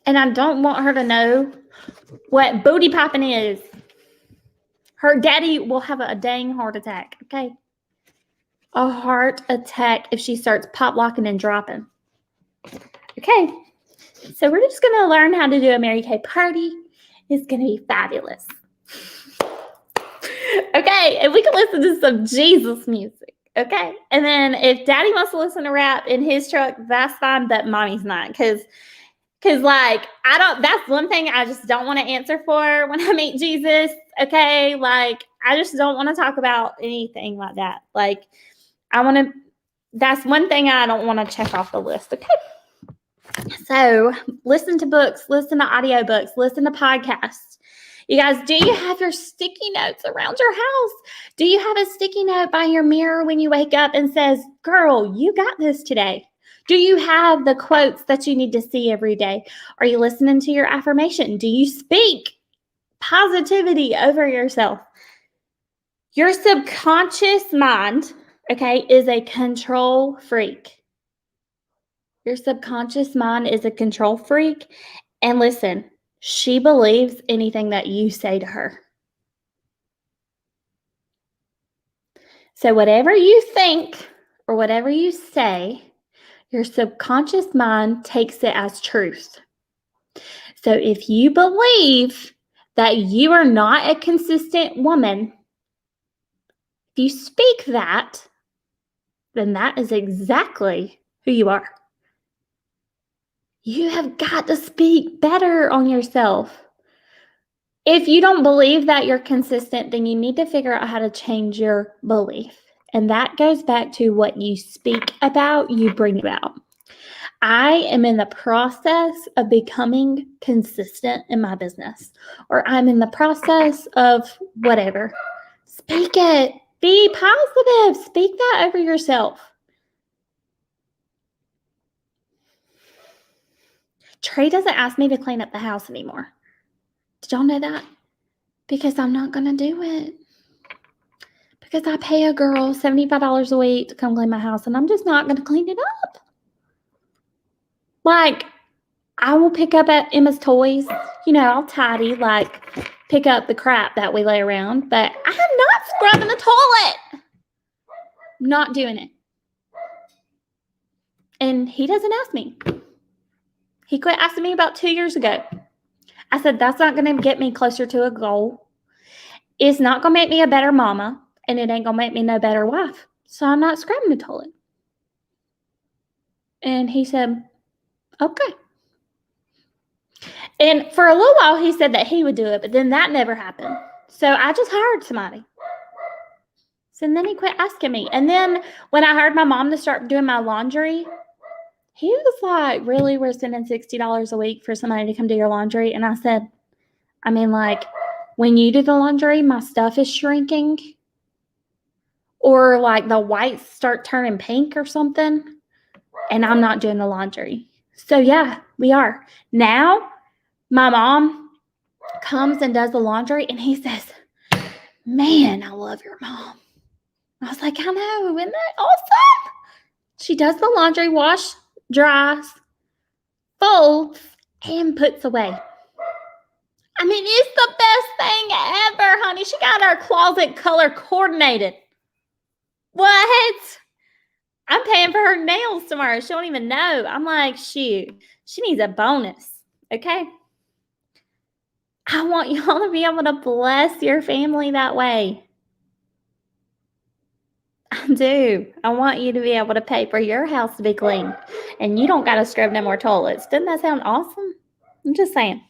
Speaker 1: And I don't want her to know what booty popping is. Her daddy will have a dang heart attack, okay? A heart attack if she starts pop locking and dropping. Okay, so we're just going to learn how to do a Mary Kay party. It's going to be fabulous. Okay, and we can listen to some Jesus music, okay? And then if Daddy wants to listen to rap in his truck, that's fine, but Mommy's not, because like, that's one thing I just don't want to answer for when I meet Jesus, okay? Like, I just don't want to talk about anything like that. Like, that's one thing I don't want to check off the list, okay? So listen to books, listen to audiobooks, listen to podcasts. You guys, do you have your sticky notes around your house? Do you have a sticky note by your mirror when you wake up and says, girl, you got this today? Do you have the quotes that you need to see every day? Are you listening to your affirmation? Do you speak positivity over yourself? Your subconscious mind, okay, is a control freak. Your subconscious mind is a control freak. And listen, she believes anything that you say to her. So whatever you think or whatever you say, your subconscious mind takes it as truth. So if you believe that you are not a consistent woman, if you speak that, then that is exactly who you are. You have got to speak better on yourself. If you don't believe that you're consistent, then you need to figure out how to change your belief. And that goes back to what you speak about, you bring about. I am in the process of becoming consistent in my business, or I'm in the process of whatever. Speak it. Be positive. Speak that over yourself. Trey doesn't ask me to clean up the house anymore. Did y'all know that? because I'm not going to do it. Because I pay a girl $75 a week to come clean my house, and I'm just not going to clean it up. Like, I will pick up at Emma's Toys. You know, I'll tidy, like, pick up the crap that we lay around, but I'm not scrubbing the toilet. Not doing it. And he doesn't ask me. He quit asking me about 2 years ago. I said, that's not going to get me closer to a goal. It's not going to make me a better mama, and it ain't going to make me no better wife. So I'm not scrubbing the toilet. And he said, okay. And for a little while, he said that he would do it, but then that never happened. So I just hired somebody. So then he quit asking me. And then when I hired my mom to start doing my laundry, he was like, really, we're spending $60 a week for somebody to come do your laundry? And I said, I mean, like, when you do the laundry, my stuff is shrinking. Or like the whites start turning pink or something. And I'm not doing the laundry. So yeah, we are. Now, my mom comes and does the laundry, and he says, man, I love your mom. I was like, I know, isn't that awesome? She does the laundry, wash, dries, folds, and puts away. I mean, it's the best thing ever, honey. She got our closet color coordinated. What? I'm paying for her nails tomorrow. She don't even know. I'm like, shoot, she needs a bonus, okay? I want y'all to be able to bless your family that way. I do. I want you to be able to pay for your house to be clean. And you don't got to scrub no more toilets. Doesn't that sound awesome? I'm just saying.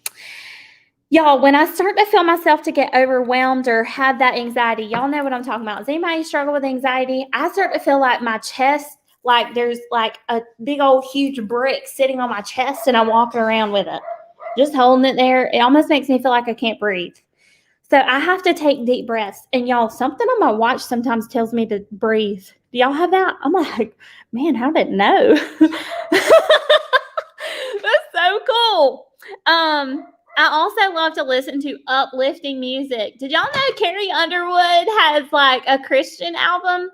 Speaker 1: Y'all, when I start to feel myself to get overwhelmed or have that anxiety, y'all know what I'm talking about. Does anybody struggle with anxiety? I start to feel like my chest, like there's like a big old huge brick sitting on my chest, and I'm walking around with it, just holding it there. It almost makes me feel like I can't breathe. So I have to take deep breaths. And y'all, something on my watch sometimes tells me to breathe. Do y'all have that? I'm like, man, how did it know? That's so cool. I also love to listen to uplifting music. Did y'all know Carrie Underwood has like a Christian album?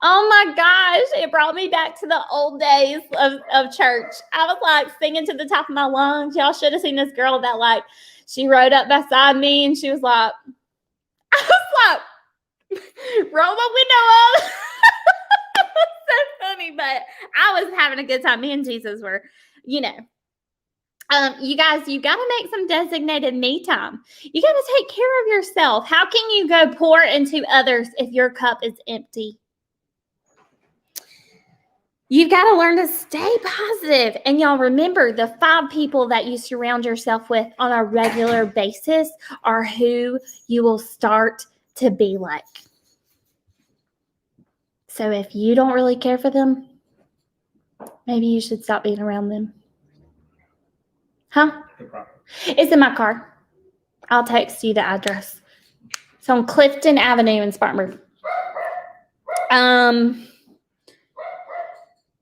Speaker 1: Oh my gosh, it brought me back to the old days of church. I was like singing to the top of my lungs. Y'all should have seen this girl that like, she rode up beside me and she was like, I was like, roll my window up. So funny, but I was having a good time. Me and Jesus were, you know. You guys, you got to make some designated me time. You got to take care of yourself. How can you go pour into others if your cup is empty? You've got to learn to stay positive. And y'all remember, the 5 people that you surround yourself with on a regular basis are who you will start to be like. So if you don't really care for them, maybe you should stop being around them. Huh? It's in my car. I'll text you the address. It's on Clifton Avenue in Spartanburg.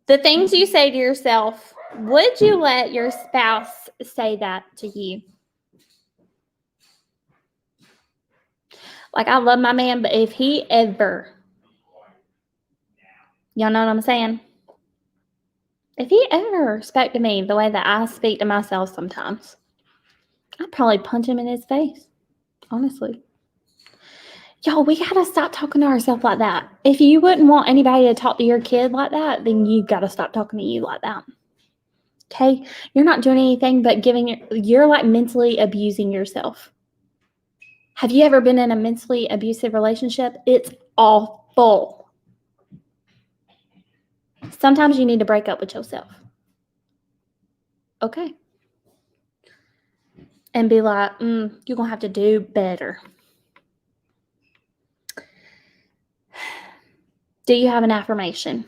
Speaker 1: The things you say to yourself, would you let your spouse say that to you? Like, I love my man, but if he ever, y'all know what I'm saying? If he ever spoke to me the way that I speak to myself sometimes, I'd probably punch him in his face, honestly. Y'all, we got to stop talking to ourselves like that. If you wouldn't want anybody to talk to your kid like that, then you got to stop talking to you like that. Okay? You're not doing anything but you're like mentally abusing yourself. Have you ever been in a mentally abusive relationship? It's awful. Sometimes you need to break up with yourself. Okay? And be like, you're going to have to do better. Do you have an affirmation?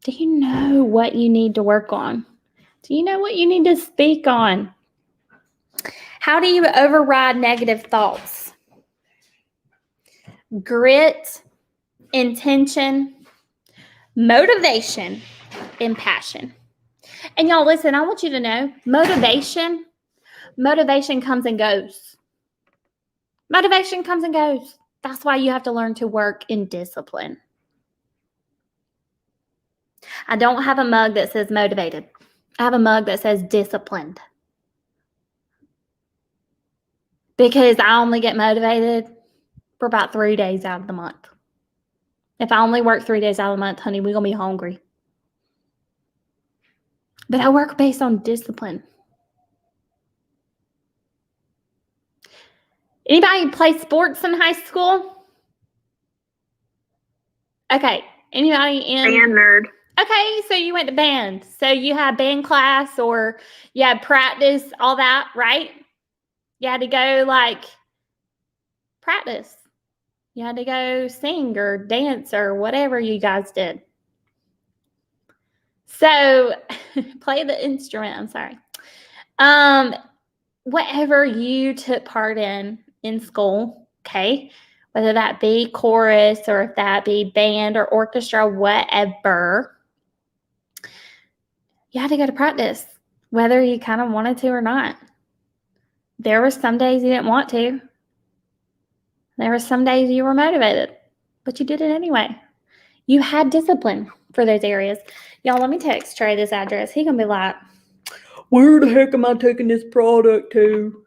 Speaker 1: Do you know what you need to work on? Do you know what you need to speak on? How do you override negative thoughts? Grit, intention, motivation, and passion. And y'all, listen, I want you to know, motivation comes and goes. Motivation comes and goes. That's why you have to learn to work in discipline. I don't have a mug that says motivated. I have a mug that says disciplined. Because I only get motivated for about 3 days out of the month. If I only work 3 days out of the month, honey, we're going to be hungry. But I work based on discipline. Anybody play sports in high school? Okay. Anybody in?
Speaker 2: Band nerd.
Speaker 1: Okay, so you went to band. So you had band class or you had practice, all that, right? You had to go like practice. You had to go sing or dance or whatever you guys did. So play the instrument, I'm sorry. Whatever you took part in school, okay? Whether that be chorus or if that be band or orchestra, whatever. You had to go to practice, whether you kind of wanted to or not. There were some days you didn't want to. There were some days you were motivated, but you did it anyway. You had discipline for those areas. Y'all, let me text Trey this address. He gonna be like, where the heck am I taking this product to?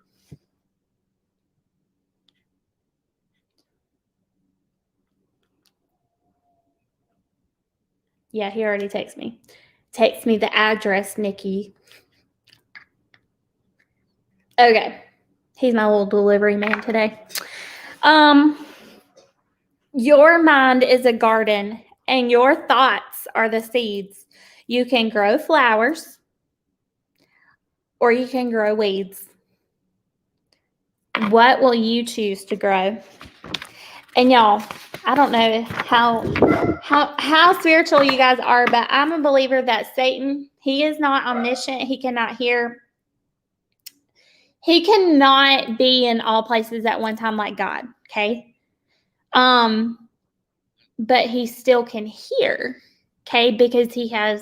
Speaker 1: Yeah, he already texted me. Text me the address, Nikki. Okay. He's my little delivery man today. Your mind is a garden and your thoughts are the seeds. You can grow flowers or you can grow weeds. What will you choose to grow? And y'all, I don't know how spiritual you guys are, but I'm a believer that Satan, he is not omniscient. He cannot hear. He cannot be in all places at one time like God, okay? But he still can hear, okay? Because he has,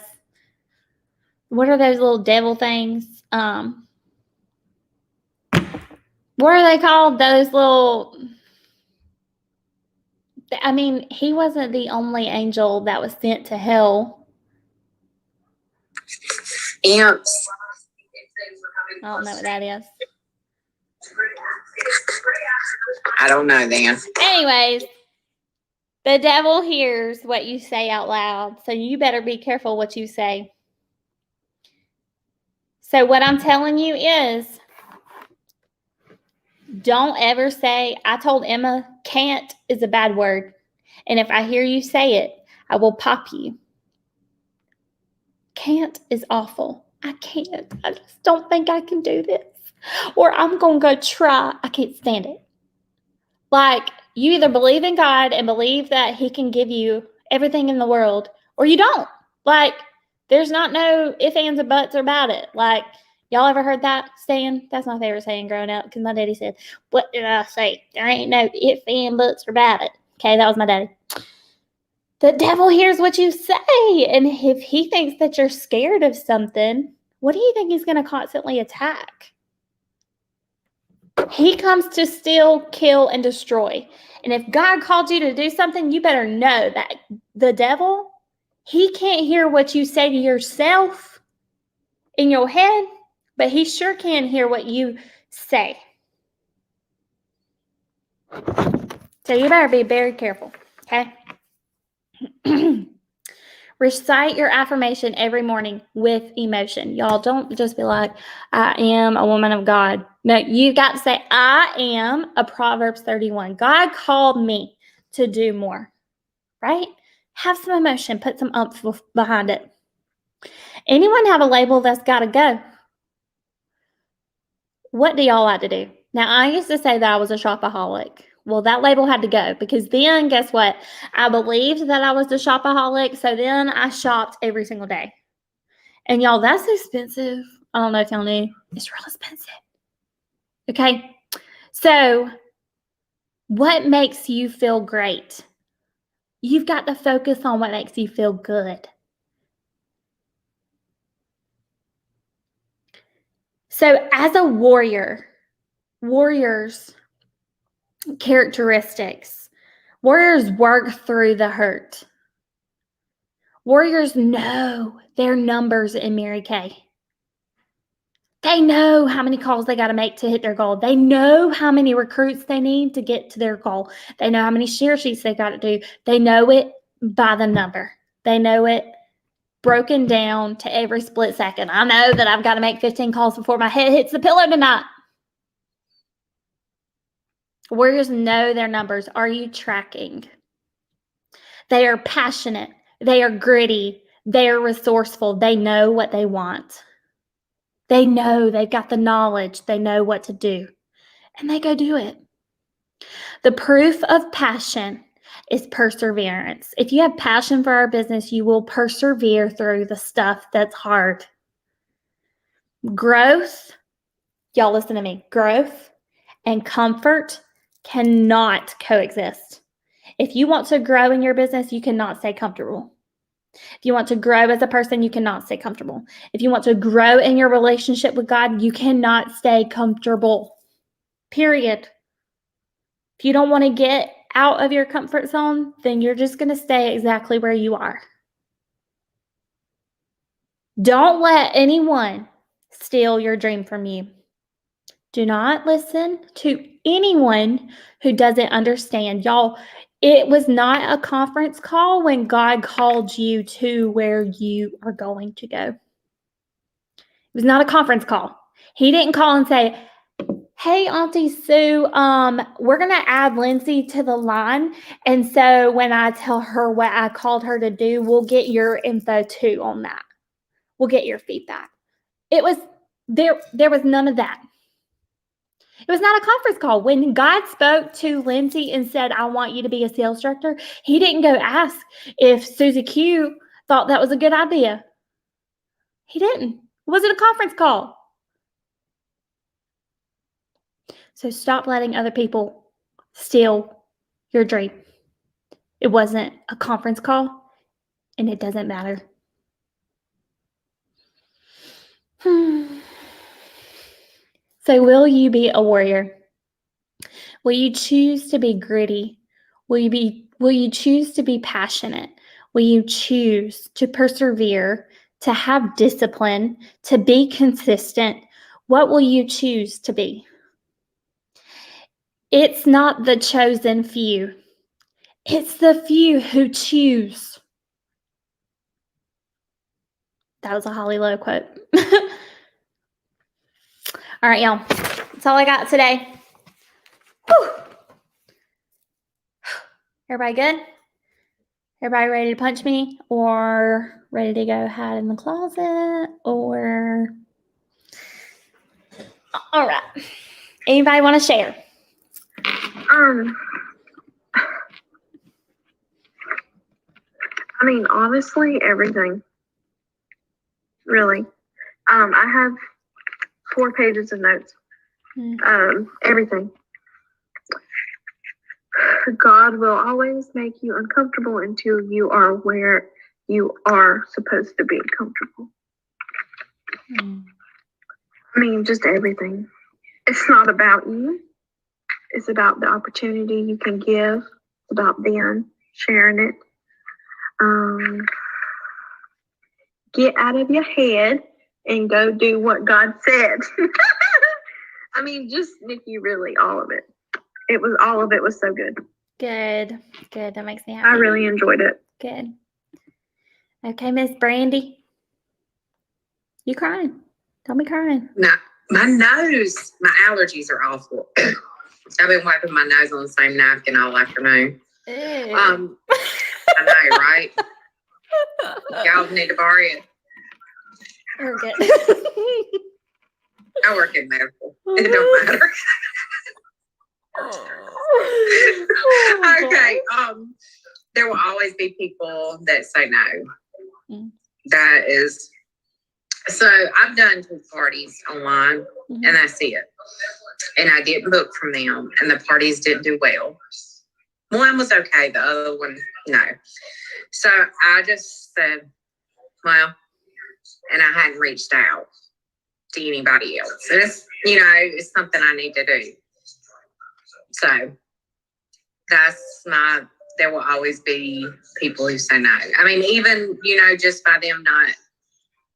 Speaker 1: what are those little devil things? What are they called? Those little, I mean, he wasn't the only angel that was sent to hell.
Speaker 3: Imps.
Speaker 1: I don't know what that is.
Speaker 3: I don't know, Dan.
Speaker 1: Anyways, the devil hears what you say out loud, so you better be careful what you say. So what I'm telling you is, don't ever say, I told Emma, can't is a bad word. And if I hear you say it, I will pop you. Can't is awful. I can't. I just don't think I can do this. Or I'm going to go try. I can't stand it. Like, you either believe in God and believe that he can give you everything in the world, or you don't. Like, there's not no ifs, ands, or buts about it. Like, y'all ever heard that saying? That's my favorite saying growing up because my daddy said, what did I say? There ain't no ifs, ands, buts about it. Okay, that was my daddy. The devil hears what you say. And if he thinks that you're scared of something, what do you think he's going to constantly attack? He comes to steal, kill, and destroy. And if God called you to do something, you better know that the devil, he can't hear what you say to yourself in your head, but he sure can hear what you say. So you better be very careful, okay? Recite your affirmation every morning with emotion. Y'all don't just be like, I am a woman of God. No, you got to say, I am a Proverbs 31. God called me to do more, right? Have some emotion, put some umph behind it. Anyone have a label that's got to go? What do y'all like to do? Now, I used to say that I was a shopaholic. Well, that label had to go because then, guess what? I believed that I was a shopaholic, so then I shopped every single day. And y'all, that's expensive. I don't know if y'all knew. It's real expensive. Okay? So, what makes you feel great? You've got to focus on what makes you feel good. So, as a warrior, warriors characteristics. Warriors work through the hurt. Warriors know their numbers in Mary Kay. They know how many calls they got to make to hit their goal. They know how many recruits they need to get to their goal. They know how many share sheets they got to do. They know it by the number. They know it broken down to every split second. I know that I've got to make 15 calls before my head hits the pillow tonight. Warriors know their numbers. Are you tracking? They are passionate. They are gritty. They are resourceful. They know what they want. They know they've got the knowledge. They know what to do. And they go do it. The proof of passion is perseverance. If you have passion for our business, you will persevere through the stuff that's hard. Growth, y'all listen to me, growth and comfort cannot coexist. If you want to grow in your business, you cannot stay comfortable. If you want to grow as a person, you cannot stay comfortable. If you want to grow in your relationship with God, you cannot stay comfortable. Period. If you don't want to get out of your comfort zone, then you're just going to stay exactly where you are. Don't let anyone steal your dream from you. Do not listen to anyone who doesn't understand. Y'all, it was not a conference call when God called you to where you are going to go. It was not a conference call. He didn't call and say, hey, Auntie Sue, we're going to add Lindsay to the line. And so when I tell her what I called her to do, we'll get your info too on that. We'll get your feedback. It was, there was none of that. It was not a conference call. When God spoke to Lindsay and said, I want you to be a sales director, he didn't go ask if Susie Q thought that was a good idea. He didn't. It wasn't a conference call. So stop letting other people steal your dream. It wasn't a conference call, and it doesn't matter. So will you be a warrior? Will you choose to be gritty? Will you choose to be passionate? Will you choose to persevere, to have discipline, to be consistent? What will you choose to be? It's not the chosen few. It's the few who choose. That was a Holly Lowe quote. All right, y'all. That's all I got today. Whew. Everybody good? Everybody ready to punch me or ready to go hide in the closet or... All right. Anybody want to share?
Speaker 2: I mean, honestly, everything. Really. I have 4 pages of notes. Everything. God will always make you uncomfortable until you are where you are supposed to be comfortable. I mean, just everything. It's not about you. It's about the opportunity you can give. It's about them sharing it. Get out of your head and go do what God said. I mean, just Nikki, really, all of it. All of it was so good.
Speaker 1: Good. That makes me happy.
Speaker 2: I really enjoyed it.
Speaker 1: Good. Okay, Miss Brandy. You crying? Don't be crying.
Speaker 3: No, my nose, my allergies are awful. I've been wiping my nose on the same napkin all afternoon.
Speaker 1: Ew.
Speaker 3: I know, right? Y'all need to borrow it.
Speaker 1: We're good.
Speaker 3: I work in medical. It don't matter. Okay. There will always be people that say no. That is. So I've done 2 parties online, and that's it. And I didn't book from them, and the parties didn't do well. One was okay, the other one, no. So I just said, well, and I hadn't reached out to anybody else. And it's, it's something I need to do. So there will always be people who say no. I mean, even, just by them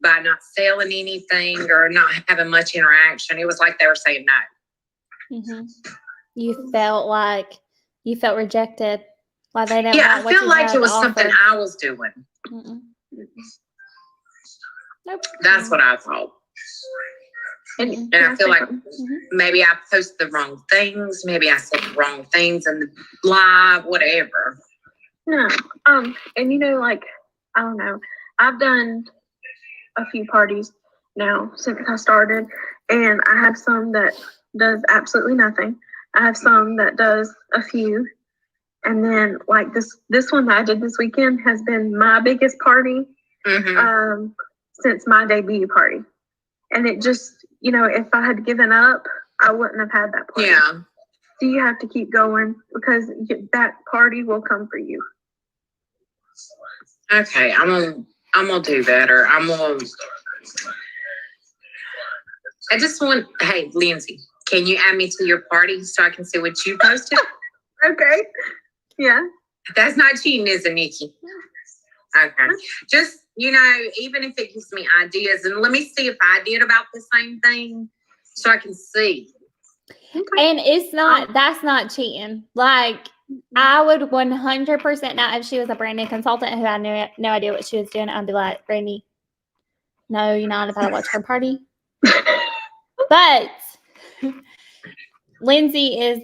Speaker 3: by not selling anything or not having much interaction, it was like they were saying no.
Speaker 1: Mm-hmm. You felt rejected. Like they didn't
Speaker 3: Yeah,
Speaker 1: want
Speaker 3: I
Speaker 1: what
Speaker 3: feel
Speaker 1: you
Speaker 3: like
Speaker 1: had
Speaker 3: it was
Speaker 1: to
Speaker 3: something
Speaker 1: offer.
Speaker 3: I was doing.
Speaker 1: Mm-mm. Nope.
Speaker 3: That's what I thought.
Speaker 2: And
Speaker 3: And I feel like
Speaker 1: Mm-hmm.
Speaker 3: maybe I posted the wrong things. Maybe I said the wrong things in the live, whatever.
Speaker 2: no, and like, I don't know. I've done a few parties now since I started, and I have some that does absolutely nothing. I have some that does a few, and then like this one that I did this weekend has been my biggest party
Speaker 3: Mm-hmm.
Speaker 2: Since my debut party, and it just if I had given up, I wouldn't have had that party.
Speaker 3: Yeah.
Speaker 2: So you have to keep going because that party will come for you.
Speaker 3: Okay, I'm gonna do better. Hey, Lindsay, can you add me to your party so I can see what you posted?
Speaker 2: Okay. Yeah.
Speaker 3: That's not cheating, is it, Nikki? Okay. Just, even if it gives me ideas, and let me see if I did about the same thing so I can see.
Speaker 1: And that's not cheating. Like, I would 100% now, if she was a brand new consultant who had no idea what she was doing, I'd be like, Brandy, no, you're not about to watch her party. But Lindsay is,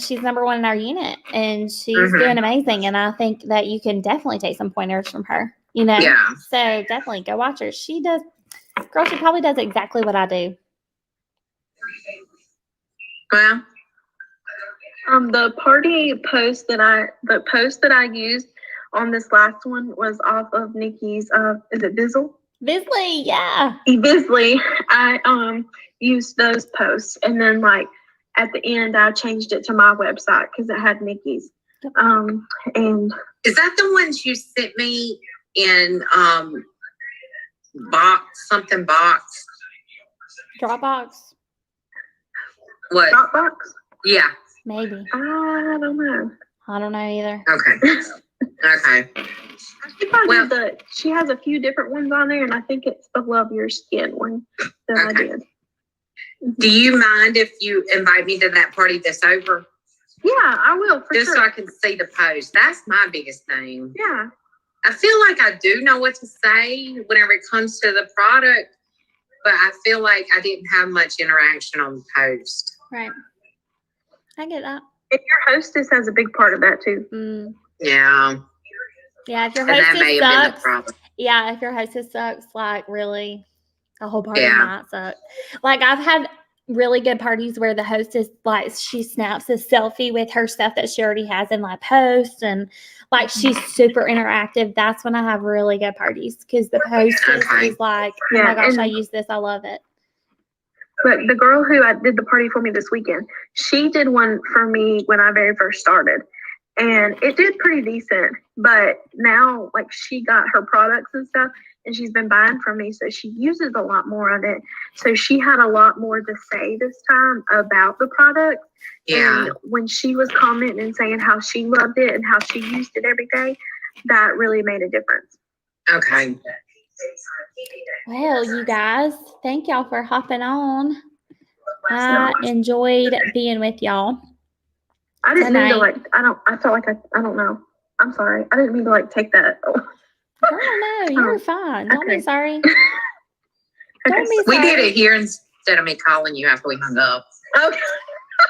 Speaker 1: she's number one in our unit, and she's doing amazing. And I think that you can definitely take some pointers from her,
Speaker 3: Yeah.
Speaker 1: So definitely go watch her. She probably does exactly what I do.
Speaker 3: Well,
Speaker 2: the post that I used on this last one was off of Nikki's, is it Bizzle?
Speaker 1: Bisley, yeah.
Speaker 2: Bisley. I used those posts, and then like at the end I changed it to my website because it had Nikki's. And
Speaker 3: is that the ones you sent me in box?
Speaker 1: Dropbox?
Speaker 3: What?
Speaker 2: Dropbox?
Speaker 3: Yeah.
Speaker 1: Maybe.
Speaker 2: I don't know.
Speaker 1: I don't know either.
Speaker 3: Okay. Okay.
Speaker 2: She has a few different ones on there, and I think it's the Love Your Skin one that I did.
Speaker 3: Do you mind if you invite me to that party that's over?
Speaker 2: Yeah, I will, for
Speaker 3: Just
Speaker 2: sure.
Speaker 3: so I can see the post. That's my biggest thing.
Speaker 2: Yeah.
Speaker 3: I feel like I do know what to say whenever it comes to the product, but I feel like I didn't have much interaction on the post.
Speaker 1: Right. I get that.
Speaker 2: And your hostess has a big part of that too.
Speaker 1: Mm.
Speaker 3: Yeah.
Speaker 1: Yeah, if your
Speaker 3: And that
Speaker 1: hostess
Speaker 3: may have been the
Speaker 1: sucks.
Speaker 3: problem.
Speaker 1: Yeah, if your hostess sucks, like really, the whole party
Speaker 3: Yeah.
Speaker 1: might suck. Like I've had really good parties where the hostess, like, she snaps a selfie with her stuff that she already has in my post, and like she's super interactive. That's when I have really good parties, because the hostess is like, oh my gosh, I use this, I love it.
Speaker 2: But the girl who I did the party for me this weekend, she did one for me when I very first started. And it did pretty decent. But now, like, she got her products and stuff, and she's been buying from me. So she uses a lot more of it. So she had a lot more to say this time about the product.
Speaker 3: Yeah.
Speaker 2: And when she was commenting and saying how she loved it and how she used it every day, that really made a difference.
Speaker 3: Okay.
Speaker 1: Well, you guys, thank y'all for hopping on. I enjoyed being with y'all.
Speaker 2: I didn't mean to, like, I felt like I don't know. I'm sorry. I didn't mean to, like, take that.
Speaker 1: Girl, no, you're fine. Don't be sorry.
Speaker 2: Okay.
Speaker 1: Don't be
Speaker 3: We
Speaker 1: sorry.
Speaker 3: did it here instead of me calling you after we hung up.
Speaker 2: Okay.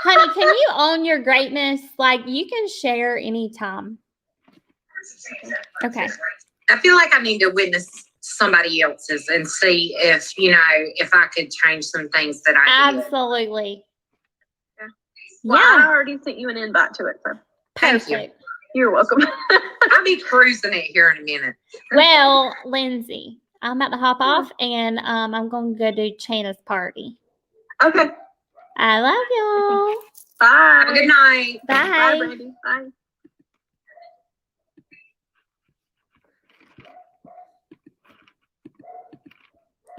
Speaker 1: Honey, can you own your greatness? Like, you can share anytime. Okay.
Speaker 3: I feel like I need to witness somebody else's and see if, if I could change some things that I did.
Speaker 1: Absolutely.
Speaker 2: Well,
Speaker 1: Yeah.
Speaker 2: I already sent you an invite to it, so
Speaker 3: Thank you.
Speaker 1: Perfect.
Speaker 2: you're welcome.
Speaker 3: I'll be cruising it here in a minute.
Speaker 1: Well, Lindsay, I'm about to hop off, and I'm going to go do Chana's party.
Speaker 2: Okay.
Speaker 1: I love y'all.
Speaker 2: Bye.
Speaker 3: Have a good night.
Speaker 2: Bye,
Speaker 1: Bye.
Speaker 2: Brandy. Bye.